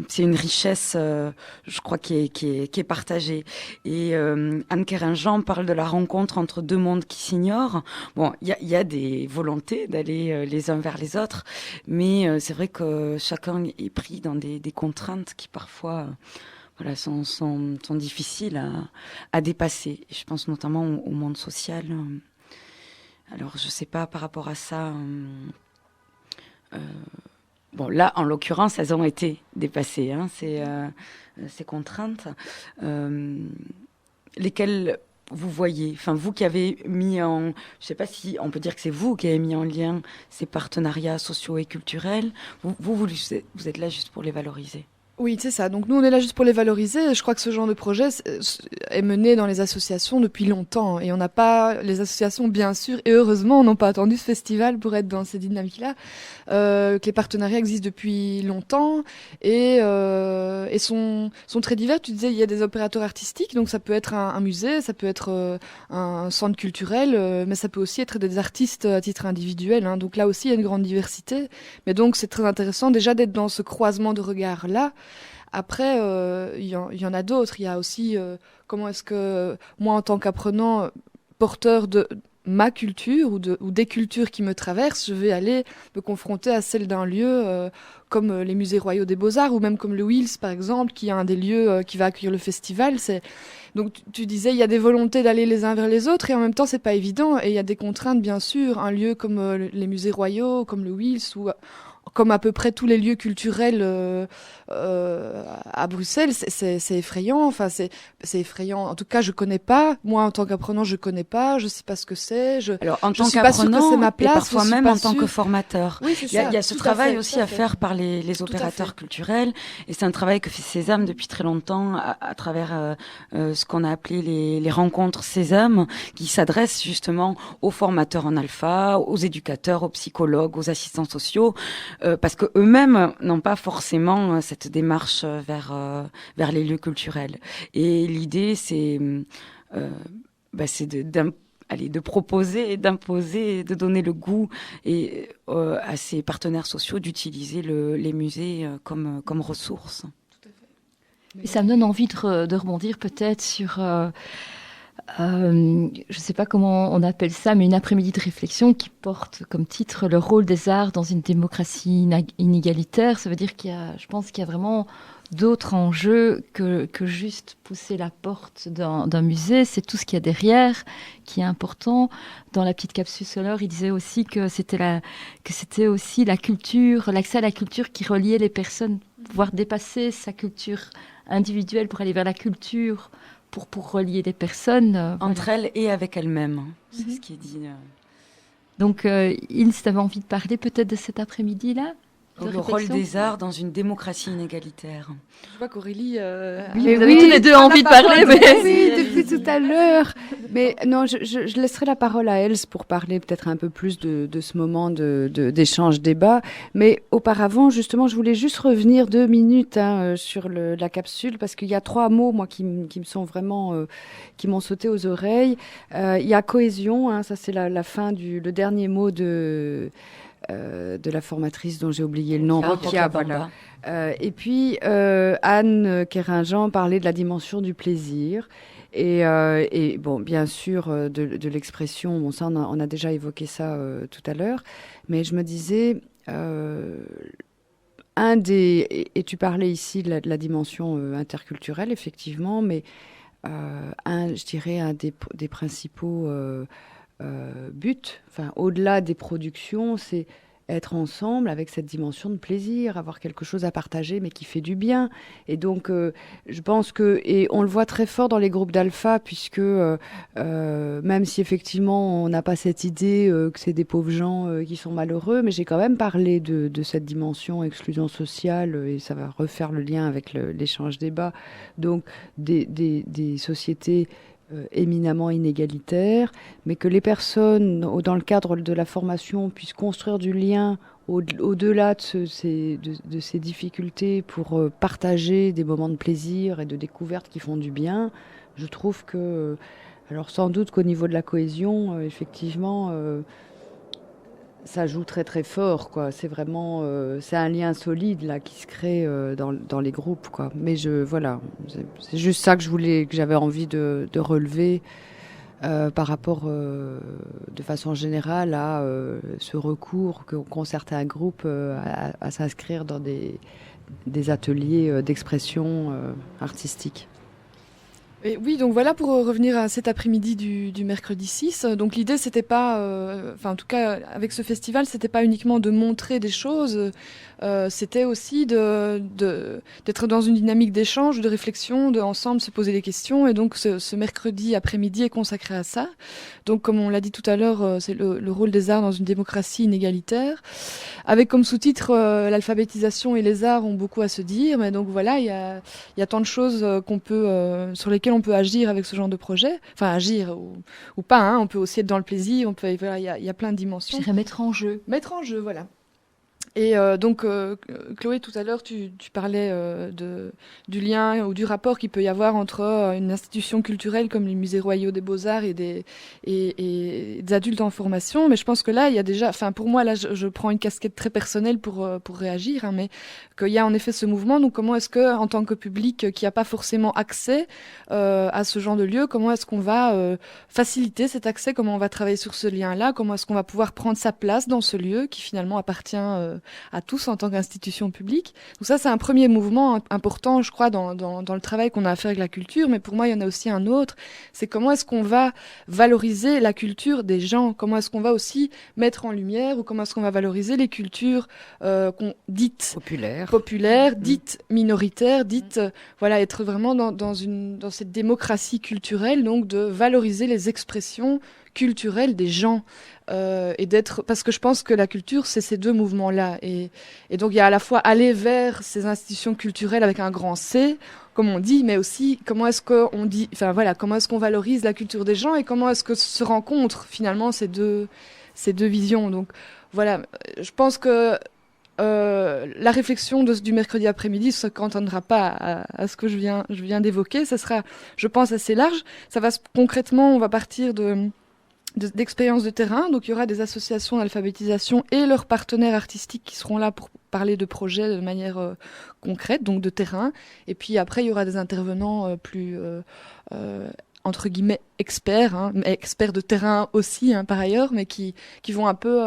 C'est une richesse, je crois, qui est partagée. Et Anne Keringen parle de la rencontre entre deux mondes qui s'ignorent. Bon, il y a des volontés d'aller les uns vers les autres, mais c'est vrai que chacun est pris dans des contraintes qui parfois voilà, sont difficiles à dépasser. Je pense notamment au monde social. Alors, je sais pas par rapport à ça. Bon, là, en l'occurrence, elles ont été dépassées, hein, ces contraintes. Lesquelles vous voyez, enfin, vous qui avez mis en... Je sais pas si on peut dire que c'est vous qui avez mis en lien ces partenariats sociaux et culturels. Vous êtes là juste pour les valoriser. Oui, c'est ça. Donc nous, on est là juste pour les valoriser. Je crois que ce genre de projet est mené dans les associations depuis longtemps. Et on n'a pas... Les associations, bien sûr, et heureusement, n'ont pas attendu ce festival pour être dans ces dynamiques-là. Que les partenariats existent depuis longtemps et sont très divers. Tu disais, il y a des opérateurs artistiques, donc ça peut être un musée, ça peut être un centre culturel, mais ça peut aussi être des artistes à titre individuel. Hein. Donc là aussi, il y a une grande diversité. Mais donc, c'est très intéressant déjà d'être dans ce croisement de regards-là. Après, il y en a d'autres. Il y a aussi comment est-ce que moi, en tant qu'apprenant, porteur de ma culture ou des cultures qui me traversent, je vais aller me confronter à celle d'un lieu comme les musées royaux des Beaux-Arts ou même comme le Wills, par exemple, qui est un des lieux qui va accueillir le festival. Donc tu disais, il y a des volontés d'aller les uns vers les autres et en même temps, c'est pas évident. Et il y a des contraintes, bien sûr. Un lieu comme les musées royaux, comme le Wills ou... comme à peu près tous les lieux culturels à Bruxelles, c'est effrayant. Enfin, c'est effrayant. En tout cas, je connais pas. Moi, en tant qu'apprenant, je connais pas. Je sais pas ce que c'est. Alors, en tant qu'apprenant, c'est ma place, et parfois même en tant que formateur. Oui, il y a ce travail aussi à faire par les opérateurs culturels. Et c'est un travail que fait Sésame depuis très longtemps à travers ce qu'on a appelé les rencontres Sésame, qui s'adressent justement aux formateurs en alpha, aux éducateurs, aux psychologues, aux assistants sociaux. Parce que eux-mêmes n'ont pas forcément cette démarche vers les lieux culturels. Et l'idée, c'est de proposer et d'imposer, de donner le goût et à ses partenaires sociaux d'utiliser les musées comme ressources. Et ça me donne envie de rebondir peut-être sur, je ne sais pas comment on appelle ça, mais une après-midi de réflexion qui porte comme titre le rôle des arts dans une démocratie inégalitaire. Ça veut dire je pense qu'il y a vraiment d'autres enjeux que juste pousser la porte d'un musée. C'est tout ce qu'il y a derrière qui est important. Dans la petite capsule sonore, il disait aussi que c'était aussi la culture, l'accès à la culture qui reliait les personnes, pouvoir dépasser sa culture individuelle pour aller vers la culture, pour relier les personnes. Entre elles et avec elles-mêmes. C'est ce qui est dit. Donc, Ilse, tu avais envie de parler peut-être de cet après-midi-là? Le rôle des arts dans une démocratie inégalitaire. Je vois qu'Aurélie... vous avez tous les deux envie de parler. Oui, depuis tout à l'heure. Mais non, je laisserai la parole à Else pour parler peut-être un peu plus de ce moment d'échange-débat. Mais auparavant, justement, je voulais juste revenir 2 minutes sur la capsule, parce qu'il y a 3 mots, moi, qui me sont vraiment... qui m'ont sauté aux oreilles. Il y a cohésion, ça c'est la fin le dernier mot de la formatrice dont j'ai oublié le nom, Rokia, voilà. Et puis Anne Keringen parlait de la dimension du plaisir et bon, bien sûr de l'expression. Bon, ça on a déjà évoqué ça tout à l'heure, mais je me disais et tu parlais ici de la dimension interculturelle, effectivement, mais je dirais un des principaux but, enfin au-delà des productions, c'est être ensemble avec cette dimension de plaisir, avoir quelque chose à partager mais qui fait du bien. Et donc je pense et on le voit très fort dans les groupes d'alpha, puisque même si effectivement on n'a pas cette idée que c'est des pauvres gens qui sont malheureux, mais j'ai quand même parlé de cette dimension exclusion sociale, et ça va refaire le lien avec l'échange débat, donc des sociétés éminemment inégalitaires, mais que les personnes, dans le cadre de la formation, puissent construire du lien au-delà de ces difficultés pour partager des moments de plaisir et de découverte qui font du bien. Je trouve que, alors sans doute qu'au niveau de la cohésion, effectivement, ça joue très très fort, quoi. C'est vraiment, c'est un lien solide là qui se crée dans les groupes, quoi. Mais voilà, c'est juste ça que j'avais envie de relever par rapport, de façon générale, à ce recours qu'ont certains groupes à s'inscrire dans des ateliers d'expression artistique. Et oui, donc voilà, pour revenir à cet après-midi du mercredi 6. Donc l'idée, c'était pas, en tout cas avec ce festival, c'était pas uniquement de montrer des choses, c'était aussi d'être dans une dynamique d'échange, de réflexion, de ensemble se poser des questions. Et donc ce mercredi après-midi est consacré à ça. Donc comme on l'a dit tout à l'heure, c'est le rôle des arts dans une démocratie inégalitaire, avec comme sous-titre l'alphabétisation et les arts ont beaucoup à se dire. Mais donc voilà, il y a tant de choses sur lesquelles on peut agir avec ce genre de projet. Enfin, agir ou pas, hein. On peut aussi être dans le plaisir, il y a plein de dimensions. Je dirais mettre en jeu. Mettre en jeu, voilà. Et donc, Chloé, tout à l'heure, tu parlais du lien ou du rapport qu'il peut y avoir entre une institution culturelle comme les musées royaux des beaux-arts et des adultes en formation. Mais je pense que là, il y a déjà... Enfin, pour moi, là, je prends une casquette très personnelle pour réagir, hein, mais qu'il y a en effet ce mouvement. Donc, comment est-ce que, en tant que public qui n'a pas forcément accès à ce genre de lieu, comment est-ce qu'on va faciliter cet accès? Comment on va travailler sur ce lien-là? Comment est-ce qu'on va pouvoir prendre sa place dans ce lieu qui, finalement, appartient à tous en tant qu'institution publique. Donc ça, c'est un premier mouvement important, je crois, dans le travail qu'on a à faire avec la culture. Mais pour moi, il y en a aussi un autre. C'est comment est-ce qu'on va valoriser la culture des gens? Comment est-ce qu'on va aussi mettre en lumière, ou comment est-ce qu'on va valoriser les cultures dites populaires, dites minoritaires, dites voilà, être vraiment dans cette démocratie culturelle, donc de valoriser les expressions culturelles des gens. Et parce que je pense que la culture, c'est ces deux mouvements-là. Et donc, il y a à la fois aller vers ces institutions culturelles avec un grand C, comme on dit, mais aussi comment est-ce qu'on valorise la culture des gens et comment est-ce que se rencontrent finalement ces deux visions. Donc, voilà, je pense que la réflexion du mercredi après-midi se cantonnera pas à ce que je viens d'évoquer. Ça sera, je pense, assez large. Concrètement, on va partir d'expériences de terrain. Donc il y aura des associations d'alphabétisation et leurs partenaires artistiques qui seront là pour parler de projets de manière concrète, donc de terrain. Et puis après, il y aura des intervenants plus entre guillemets experts, hein, mais experts de terrain aussi hein, par ailleurs, mais qui vont un peu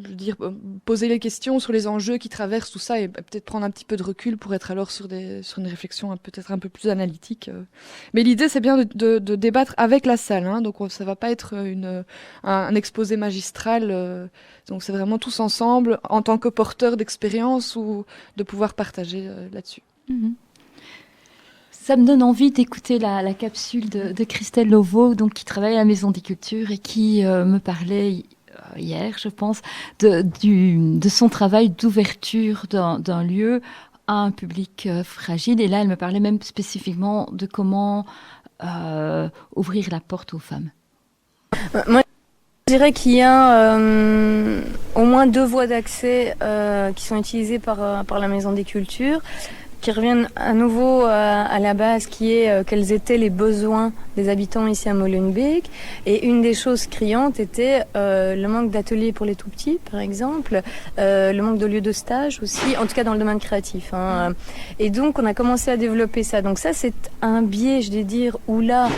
je veux dire, poser les questions sur les enjeux qui traversent tout ça et peut-être prendre un petit peu de recul pour être alors sur une réflexion peut-être un peu plus analytique. Mais l'idée, c'est bien de débattre avec la salle, hein, donc ça va pas être un exposé magistral. Donc c'est vraiment tous ensemble, en tant que porteurs d'expérience, ou de pouvoir partager là-dessus. Mm-hmm. Ça me donne envie d'écouter la capsule de Christelle Loveau, donc qui travaille à la Maison des Cultures et qui me parlait hier, je pense, de son travail d'ouverture d'un lieu à un public fragile. Et là, elle me parlait même spécifiquement de comment ouvrir la porte aux femmes. Moi, je dirais qu'il y a au moins 2 voies d'accès qui sont utilisées par la Maison des Cultures, qui reviennent à nouveau à la base, qui est quels étaient les besoins des habitants ici à Molenbeek. Et une des choses criantes était le manque d'ateliers pour les tout-petits, par exemple, le manque de lieux de stage aussi, en tout cas dans le domaine créatif. Hein. Et donc, on a commencé à développer ça. Donc ça, c'est un biais, je vais dire, où là,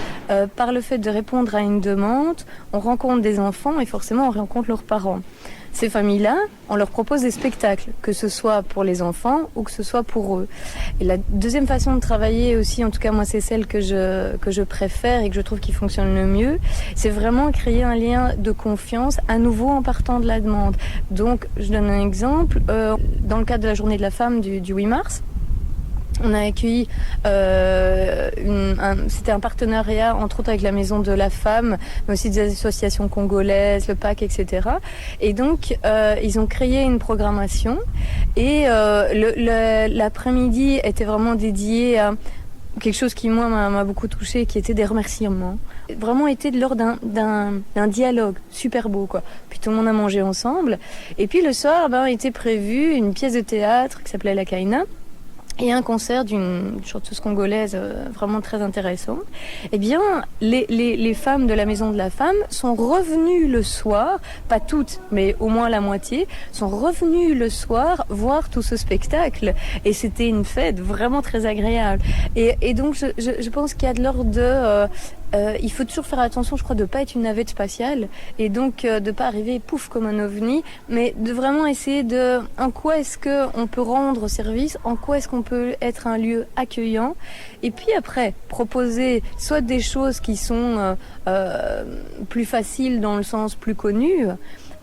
par le fait de répondre à une demande, on rencontre des enfants et forcément, on rencontre leurs parents. Ces familles-là, on leur propose des spectacles, que ce soit pour les enfants ou que ce soit pour eux. Et la deuxième façon de travailler aussi, en tout cas moi c'est celle que je préfère et que je trouve qui fonctionne le mieux, c'est vraiment créer un lien de confiance à nouveau en partant de la demande. Donc je donne un exemple, dans le cadre de la journée de la femme du 8 mars, on a accueilli, c'était un partenariat entre autres avec la Maison de la Femme, mais aussi des associations congolaises, le PAC, etc. Et donc, ils ont créé une programmation et l'après-midi était vraiment dédié à quelque chose qui, moi, m'a beaucoup touchée, qui était des remerciements. Vraiment été de l'ordre d'un dialogue super beau, quoi. Puis tout le monde a mangé ensemble. Et puis le soir, était prévu une pièce de théâtre qui s'appelait La Kaina, et un concert d'une chanteuse congolaise vraiment très intéressante. Eh bien, les femmes de la Maison de la Femme sont revenues le soir, pas toutes, mais au moins la moitié, sont revenues le soir voir tout ce spectacle. Et c'était une fête vraiment très agréable. Et donc, je pense qu'il y a de l'ordre de... il faut toujours faire attention, je crois, de pas être une navette spatiale et donc de pas arriver pouf comme un ovni, mais de vraiment essayer de en quoi est-ce que on peut rendre service, en quoi est-ce qu'on peut être un lieu accueillant, et puis après proposer soit des choses qui sont plus faciles dans le sens plus connu,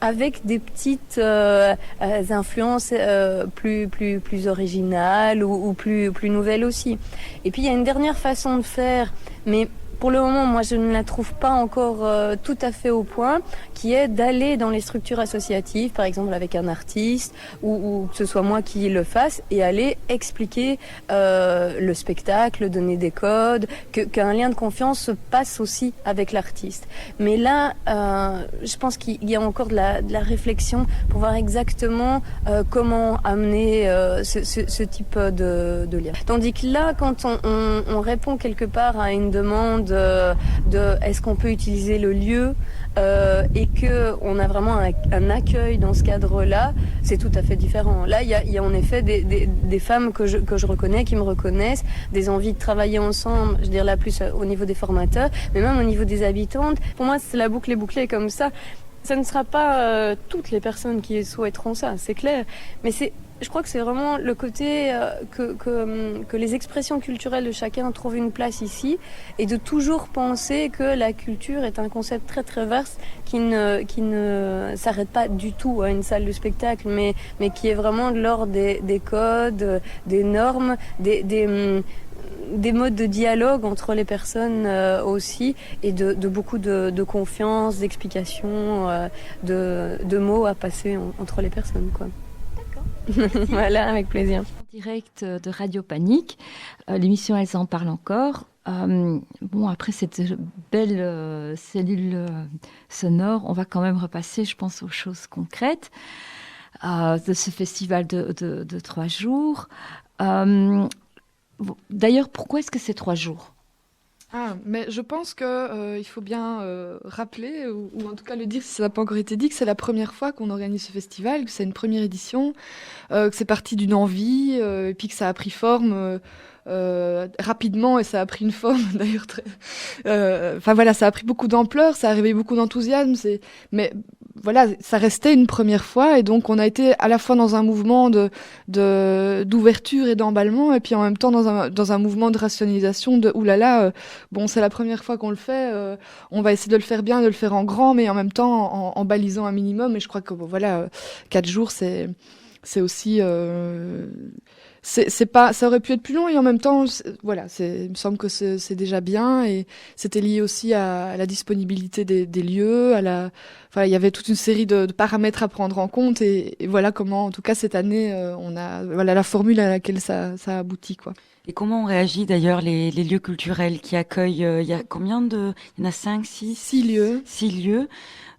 avec des petites influences plus originales ou plus nouvelles aussi. Et puis il y a une dernière façon de faire, mais pour le moment, moi, je ne la trouve pas encore tout à fait au point, qui est d'aller dans les structures associatives, par exemple avec un artiste, ou que ce soit moi qui le fasse, et aller expliquer le spectacle, donner des codes, qu'un lien de confiance se passe aussi avec l'artiste. Mais là, je pense qu'il y a encore de la réflexion pour voir exactement comment amener ce type de lien. Tandis que là, quand on répond quelque part à une demande de est-ce qu'on peut utiliser le lieu et qu'on a vraiment un accueil dans ce cadre-là, c'est tout à fait différent. Là, il y a en effet des femmes que je reconnais, qui me reconnaissent, des envies de travailler ensemble, je veux dire là plus au niveau des formateurs, mais même au niveau des habitantes. Pour moi, la boucle est bouclée comme ça. Ça ne sera pas toutes les personnes qui souhaiteront ça, c'est clair, mais je crois que c'est vraiment le côté que les expressions culturelles de chacun trouvent une place ici, et de toujours penser que la culture est un concept très très vaste qui ne s'arrête pas du tout à une salle de spectacle, mais qui est vraiment de l'ordre des codes, des normes, des modes de dialogue entre les personnes aussi, et de beaucoup de confiance, d'explication, de mots à passer entre les personnes, quoi. Voilà, avec plaisir. En direct de Radio Panique, l'émission Elles en parlent encore. Après cette belle cellule sonore, on va quand même repasser, je pense, aux choses concrètes de ce festival de 3 jours. D'ailleurs, pourquoi est-ce que c'est 3 jours ? Mais je pense que il faut bien rappeler, ou en tout cas le dire si ça n'a pas encore été dit, que c'est la première fois qu'on organise ce festival, que c'est une première édition, que c'est parti d'une envie, et puis que ça a pris forme rapidement, et ça a pris une forme d'ailleurs très... Enfin voilà, ça a pris beaucoup d'ampleur, ça a réveillé beaucoup d'enthousiasme, mais voilà, ça restait une première fois, et donc on a été à la fois dans un mouvement d'ouverture et d'emballement, et puis en même temps dans un mouvement de rationalisation de oulala, bon c'est la première fois qu'on le fait, on va essayer de le faire bien, de le faire en grand, mais en même temps en balisant un minimum, et je crois que voilà, 4 jours c'est aussi c'est pas, ça aurait pu être plus long, et en même temps voilà, il me semble que c'est déjà bien, et c'était lié aussi à la disponibilité des lieux, il y avait toute une série de paramètres à prendre en compte, et voilà comment en tout cas cette année on a la formule à laquelle ça aboutit, quoi. Et comment on réagit d'ailleurs les lieux culturels qui accueillent, il y a combien il y en a 5, 6 6 lieux. 6 lieux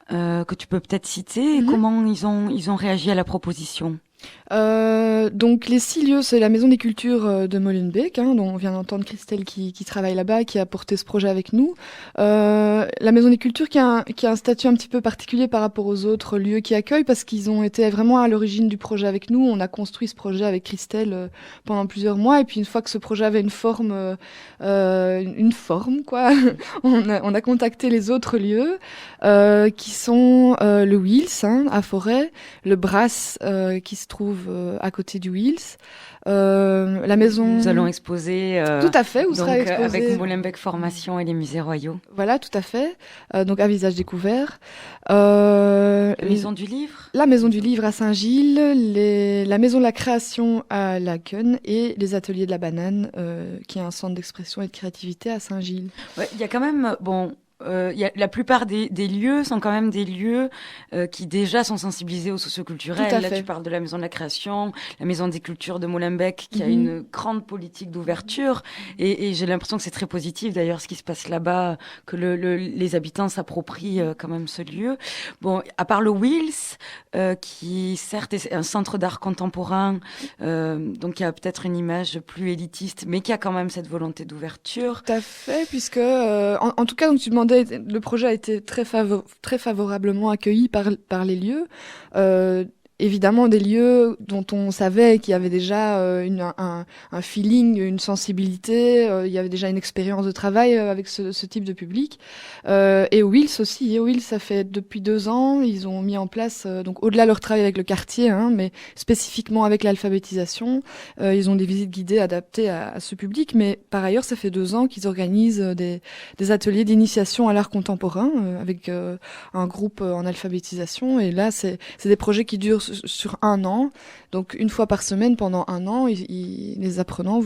que tu peux peut-être citer, et comment ils ont réagi à la proposition? Donc les 6 lieux, c'est la Maison des Cultures de Molenbeek, dont on vient d'entendre Christelle qui travaille là-bas, qui a porté ce projet avec nous. La Maison des Cultures qui a un statut un petit peu particulier par rapport aux autres lieux qui accueillent, parce qu'ils ont été vraiment à l'origine du projet avec nous. On a construit ce projet avec Christelle pendant plusieurs mois, et puis une fois que ce projet avait une forme quoi, on a contacté les autres lieux qui sont le Wheels à Forêt, le Brass qui se trouve à côté du Wheels, la maison... Nous allons exposer... tout à fait, où sera exposé... avec Molenbeek Formation et les musées royaux. Voilà, tout à fait. Donc à visage découvert. La Maison du Livre. La Maison du Livre à Saint-Gilles, la Maison de la Création à Laken, et les Ateliers de la Banane, qui est un centre d'expression et de créativité à Saint-Gilles. Ouais, il y a quand même... la plupart des lieux sont quand même des lieux qui déjà sont sensibilisés au socioculturel. Là, tu parles de la Maison de la Création, la Maison des Cultures de Molenbeek, qui a une grande politique d'ouverture. Et j'ai l'impression que c'est très positif, d'ailleurs, ce qui se passe là-bas, que les habitants s'approprient quand même ce lieu. Bon, à part le Wheels, qui certes est un centre d'art contemporain, donc il y a peut-être une image plus élitiste, mais qui a quand même cette volonté d'ouverture. Tout à fait, puisque en tout cas, donc tu demandais, le projet a été très favorablement accueilli par les lieux. Évidemment, des lieux dont on savait qu'il y avait déjà un feeling, une sensibilité, il y avait déjà une expérience de travail avec ce type de public. Et Wills aussi. Et Wills, ça fait depuis 2 ans, ils ont mis en place, donc au-delà de leur travail avec le quartier, mais spécifiquement avec l'alphabétisation, ils ont des visites guidées adaptées à ce public. Mais par ailleurs, ça fait 2 ans qu'ils organisent des ateliers d'initiation à l'art contemporain avec un groupe en alphabétisation. Et là, c'est des projets qui durent sur 1 an, donc une fois par semaine pendant 1 an, les apprenants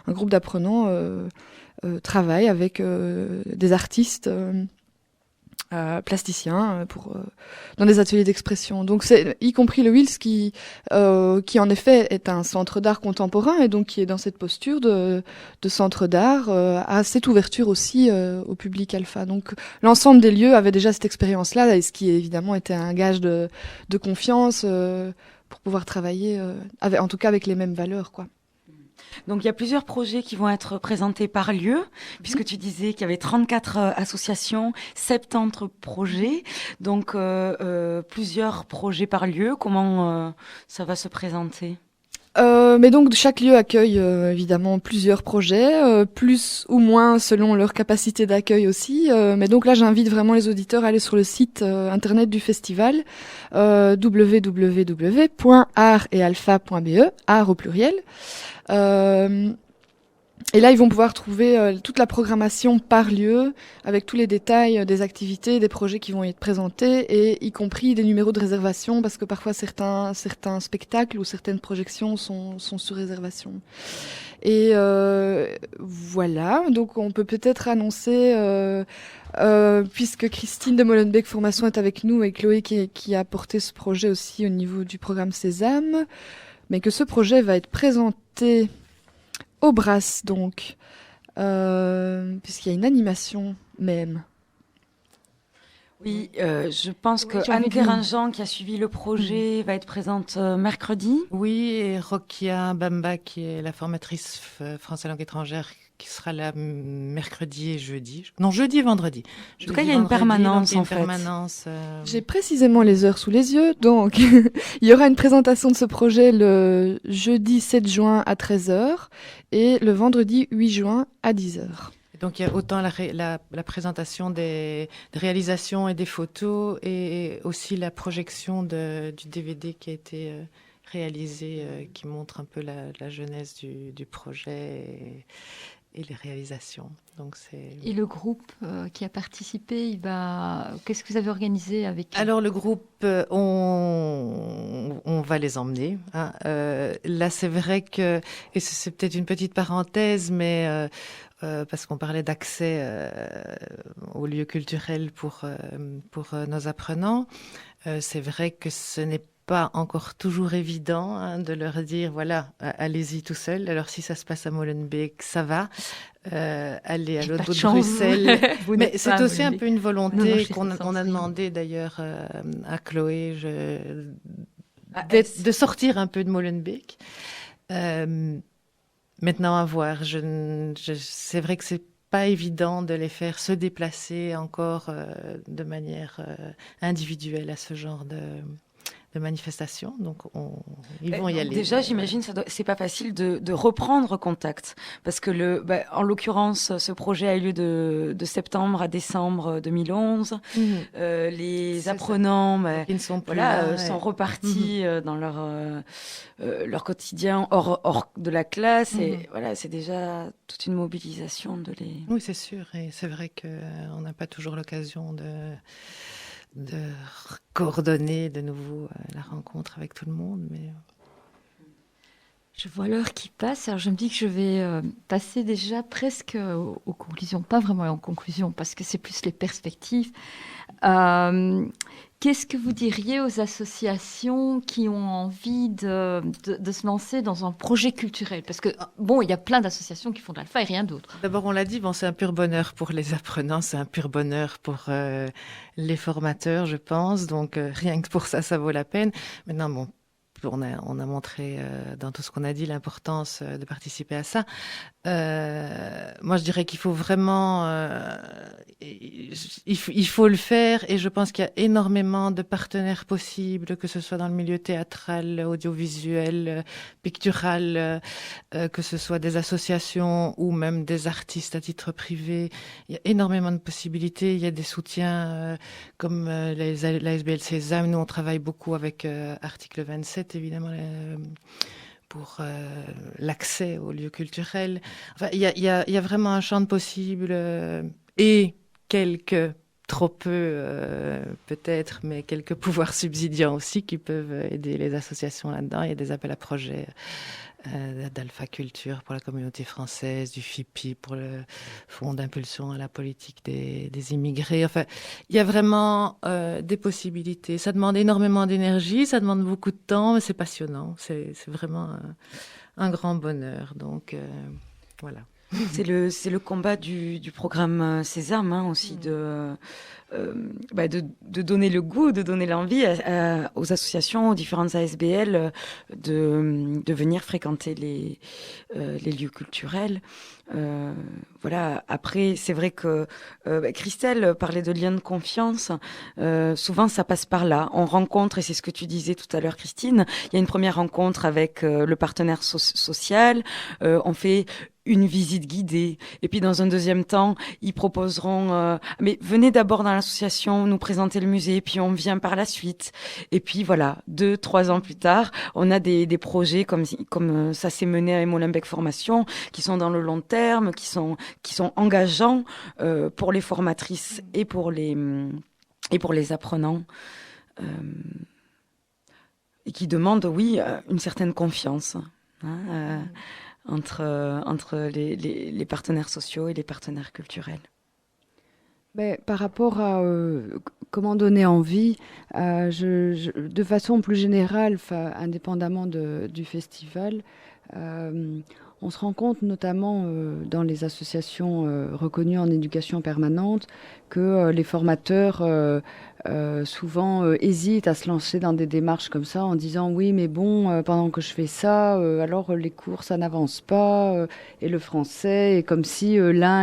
un groupe d'apprenants travaille avec des artistes plasticiens dans des ateliers d'expression. Donc c'est y compris le Wheels qui en effet est un centre d'art contemporain, et donc qui est dans cette posture de centre d'art à cette ouverture aussi au public alpha. Donc l'ensemble des lieux avait déjà cette expérience-là, et ce qui évidemment était un gage de confiance pour pouvoir travailler en tout cas avec les mêmes valeurs, quoi. Donc il y a plusieurs projets qui vont être présentés par lieu, puisque tu disais qu'il y avait 34 associations, 70 projets, donc plusieurs projets par lieu. Comment ça va se présenter ? Mais donc chaque lieu accueille évidemment plusieurs projets, plus ou moins selon leur capacité d'accueil aussi. Mais donc là, j'invite vraiment les auditeurs à aller sur le site internet du festival, www.artetalpha.be, art au pluriel. Et là, ils vont pouvoir trouver toute la programmation par lieu, avec tous les détails des activités, des projets qui vont y être présentés, et y compris des numéros de réservation, parce que parfois certains spectacles ou certaines projections sont sur réservation. Et voilà, donc on peut peut-être annoncer, puisque Christine de Molenbeek Formation est avec nous, et Chloé qui a porté ce projet aussi au niveau du programme Sésame, mais que ce projet va être présenté au Brass, donc, puisqu'il y a une animation même. Oui, je pense que Anne Kerinjan, qui a suivi le projet, va être présente mercredi. Oui, et Rokia Bamba, qui est la formatrice français langue étrangère, qui sera là mercredi et jeudi. Non, jeudi et vendredi. En tout cas, il y a une permanence, en fait. J'ai précisément les heures sous les yeux. Donc, il y aura une présentation de ce projet le jeudi 7 juin à 13h et le vendredi 8 juin à 10h. Donc, il y a autant la présentation des réalisations et des photos et aussi la projection du DVD qui a été réalisé, qui montre un peu la genèse du projet et les réalisations. Donc et le groupe qui a participé, qu'est-ce que vous avez organisé avec eux? Alors le groupe, on va les emmener. Hein. Là, c'est vrai que, et c'est peut-être une petite parenthèse, mais parce qu'on parlait d'accès aux lieux culturels pour nos apprenants, c'est vrai que ce n'est pas encore toujours évident de leur dire voilà, allez-y tout seul. Alors si ça se passe à Molenbeek, ça va. Aller à l'autre bout de Bruxelles. Mais c'est aussi un peu une volonté qu'on a demandé d'ailleurs à Chloé de sortir un peu de Molenbeek. Maintenant à voir. C'est vrai que c'est pas évident de les faire se déplacer encore de manière individuelle à ce genre de manifestations, donc ils vont y aller. Déjà, j'imagine, c'est pas facile de reprendre contact, parce que en l'occurrence, ce projet a eu lieu de septembre à décembre 2011. Les apprenants, ils sont repartis dans leur quotidien hors de la classe, et voilà, c'est déjà toute une mobilisation de les. Oui, c'est sûr, et c'est vrai que on n'a pas toujours l'occasion de coordonner de nouveau la rencontre avec tout le monde. Mais je vois l'heure qui passe, alors je me dis que je vais passer déjà presque aux conclusions, pas vraiment en conclusion, parce que c'est plus les perspectives. Qu'est-ce que vous diriez aux associations qui ont envie de se lancer dans un projet culturel? Parce que, il y a plein d'associations qui font de l'alpha et rien d'autre. D'abord, on l'a dit, c'est un pur bonheur pour les apprenants, c'est un pur bonheur pour les formateurs, je pense. Donc, rien que pour ça, ça vaut la peine. Maintenant, on a montré dans tout ce qu'on a dit l'importance de participer à ça. Moi, je dirais qu'il faut vraiment, il faut le faire, et je pense qu'il y a énormément de partenaires possibles, que ce soit dans le milieu théâtral, audiovisuel, pictural, que ce soit des associations ou même des artistes à titre privé. Il y a énormément de possibilités. Il y a des soutiens comme l'ASBL Sésame. Nous, on travaille beaucoup avec Article 27, évidemment, pour l'accès aux lieux culturels. Enfin, il y a vraiment un champ de possibles et trop peu peut-être, mais quelques pouvoirs subsidiants aussi qui peuvent aider les associations là-dedans. Il y a des appels à projets d'Alpha Culture pour la communauté française, du FIPI pour le Fonds d'impulsion à la politique des immigrés. Enfin, il y a vraiment des possibilités. Ça demande énormément d'énergie, ça demande beaucoup de temps, mais c'est passionnant. C'est vraiment un grand bonheur. Donc, voilà. C'est le combat du programme Sésame aussi, de donner le goût, de donner l'envie aux associations, aux différentes ASBL de venir fréquenter les lieux culturels. Voilà. Après, c'est vrai que Christelle parlait de liens de confiance. Souvent, ça passe par là. On rencontre, et c'est ce que tu disais tout à l'heure, Christine. Il y a une première rencontre avec le partenaire social. On fait une visite guidée. Et puis, dans un deuxième temps, ils proposeront mais venez d'abord dans l'association, nous présenter le musée, puis on vient par la suite. Et puis, voilà, 2-3 ans plus tard, on a des projets comme ça s'est mené à Molenbeek Formation, qui sont dans le long terme, qui sont engageants pour les formatrices et pour les apprenants. Et qui demandent, oui, une certaine confiance. Entre les partenaires sociaux et les partenaires culturels. Mais par rapport à comment donner envie, de façon plus générale, indépendamment du festival, on on se rend compte notamment dans les associations reconnues en éducation permanente que les formateurs souvent hésitent à se lancer dans des démarches comme ça en disant oui mais bon pendant que je fais ça alors les cours ça n'avance pas et le français est comme si l'un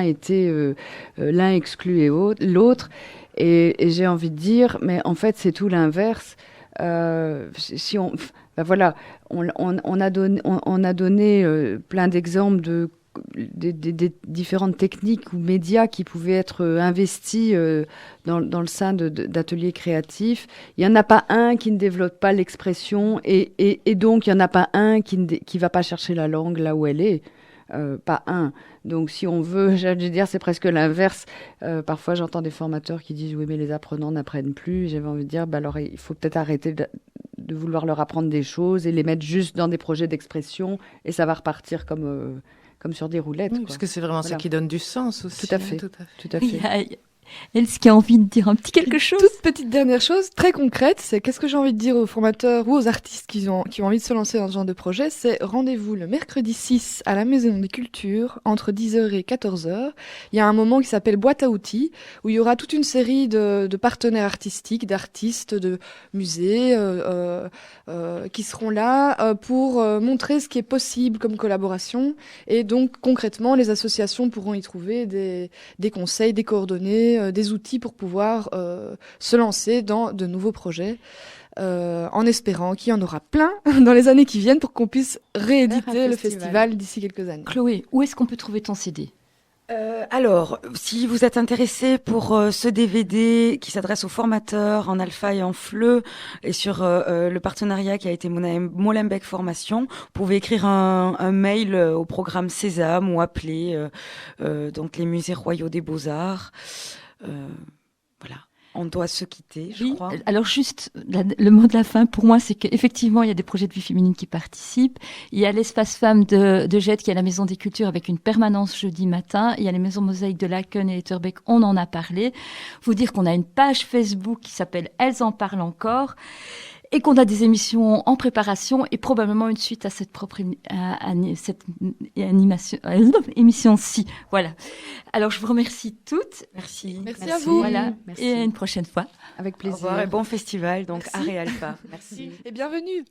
excluait l'autre et j'ai envie de dire mais en fait c'est tout l'inverse. Si on, ben voilà, on a donné plein d'exemples des différentes techniques ou médias qui pouvaient être investis dans le sein d'ateliers créatifs. Il n'y en a pas un qui ne développe pas l'expression et donc il n'y en a pas un qui va pas chercher la langue là où elle est. Pas un. Donc si on veut, j'allais dire, c'est presque l'inverse. Parfois j'entends des formateurs qui disent oui mais les apprenants n'apprennent plus. J'avais envie de dire alors il faut peut-être arrêter de vouloir leur apprendre des choses et les mettre juste dans des projets d'expression et ça va repartir comme sur des roulettes. Oui, parce que c'est vraiment ça qui donne du sens aussi. Tout à fait. Tout à fait. Est-ce qu'il y a envie de dire un petit quelque chose? Toute petite dernière chose, très concrète, c'est qu'est-ce que j'ai envie de dire aux formateurs ou aux artistes qui ont envie de se lancer dans ce genre de projet, c'est rendez-vous le mercredi 6 à la Maison des Cultures, entre 10h et 14h. Il y a un moment qui s'appelle boîte à outils, où il y aura toute une série de partenaires artistiques, d'artistes, de musées, qui seront là pour montrer ce qui est possible comme collaboration. Et donc, concrètement, les associations pourront y trouver des conseils, des coordonnées, des outils pour pouvoir se lancer dans de nouveaux projets, en espérant qu'il y en aura plein dans les années qui viennent pour qu'on puisse rééditer le festival d'ici quelques années. Chloé, où est-ce qu'on peut trouver ton CD ? Alors, si vous êtes intéressé pour ce DVD qui s'adresse aux formateurs en alpha et en FLE et sur le partenariat qui a été Molenbeek Formation, vous pouvez écrire un mail au programme Sésame ou appeler donc les musées royaux des beaux-arts. Voilà. On doit se quitter, je crois. Alors juste, le mot de la fin pour moi, c'est qu'effectivement, il y a des projets de vie féminine qui participent. Il y a l'espace femmes de Jette qui est à la Maison des Cultures avec une permanence jeudi matin. Il y a les maisons mosaïques de Laken et Etterbeek, on en a parlé. Vous dire qu'on a une page Facebook qui s'appelle Elles en parlent encore. Et qu'on a des émissions en préparation et probablement une suite à cette émission-ci. Voilà. Alors, je vous remercie toutes. Merci. Merci à vous. Voilà. Merci. Et à une prochaine fois. Avec plaisir. Au revoir et bon festival, donc Arrêt Alpha. Merci. Et bienvenue.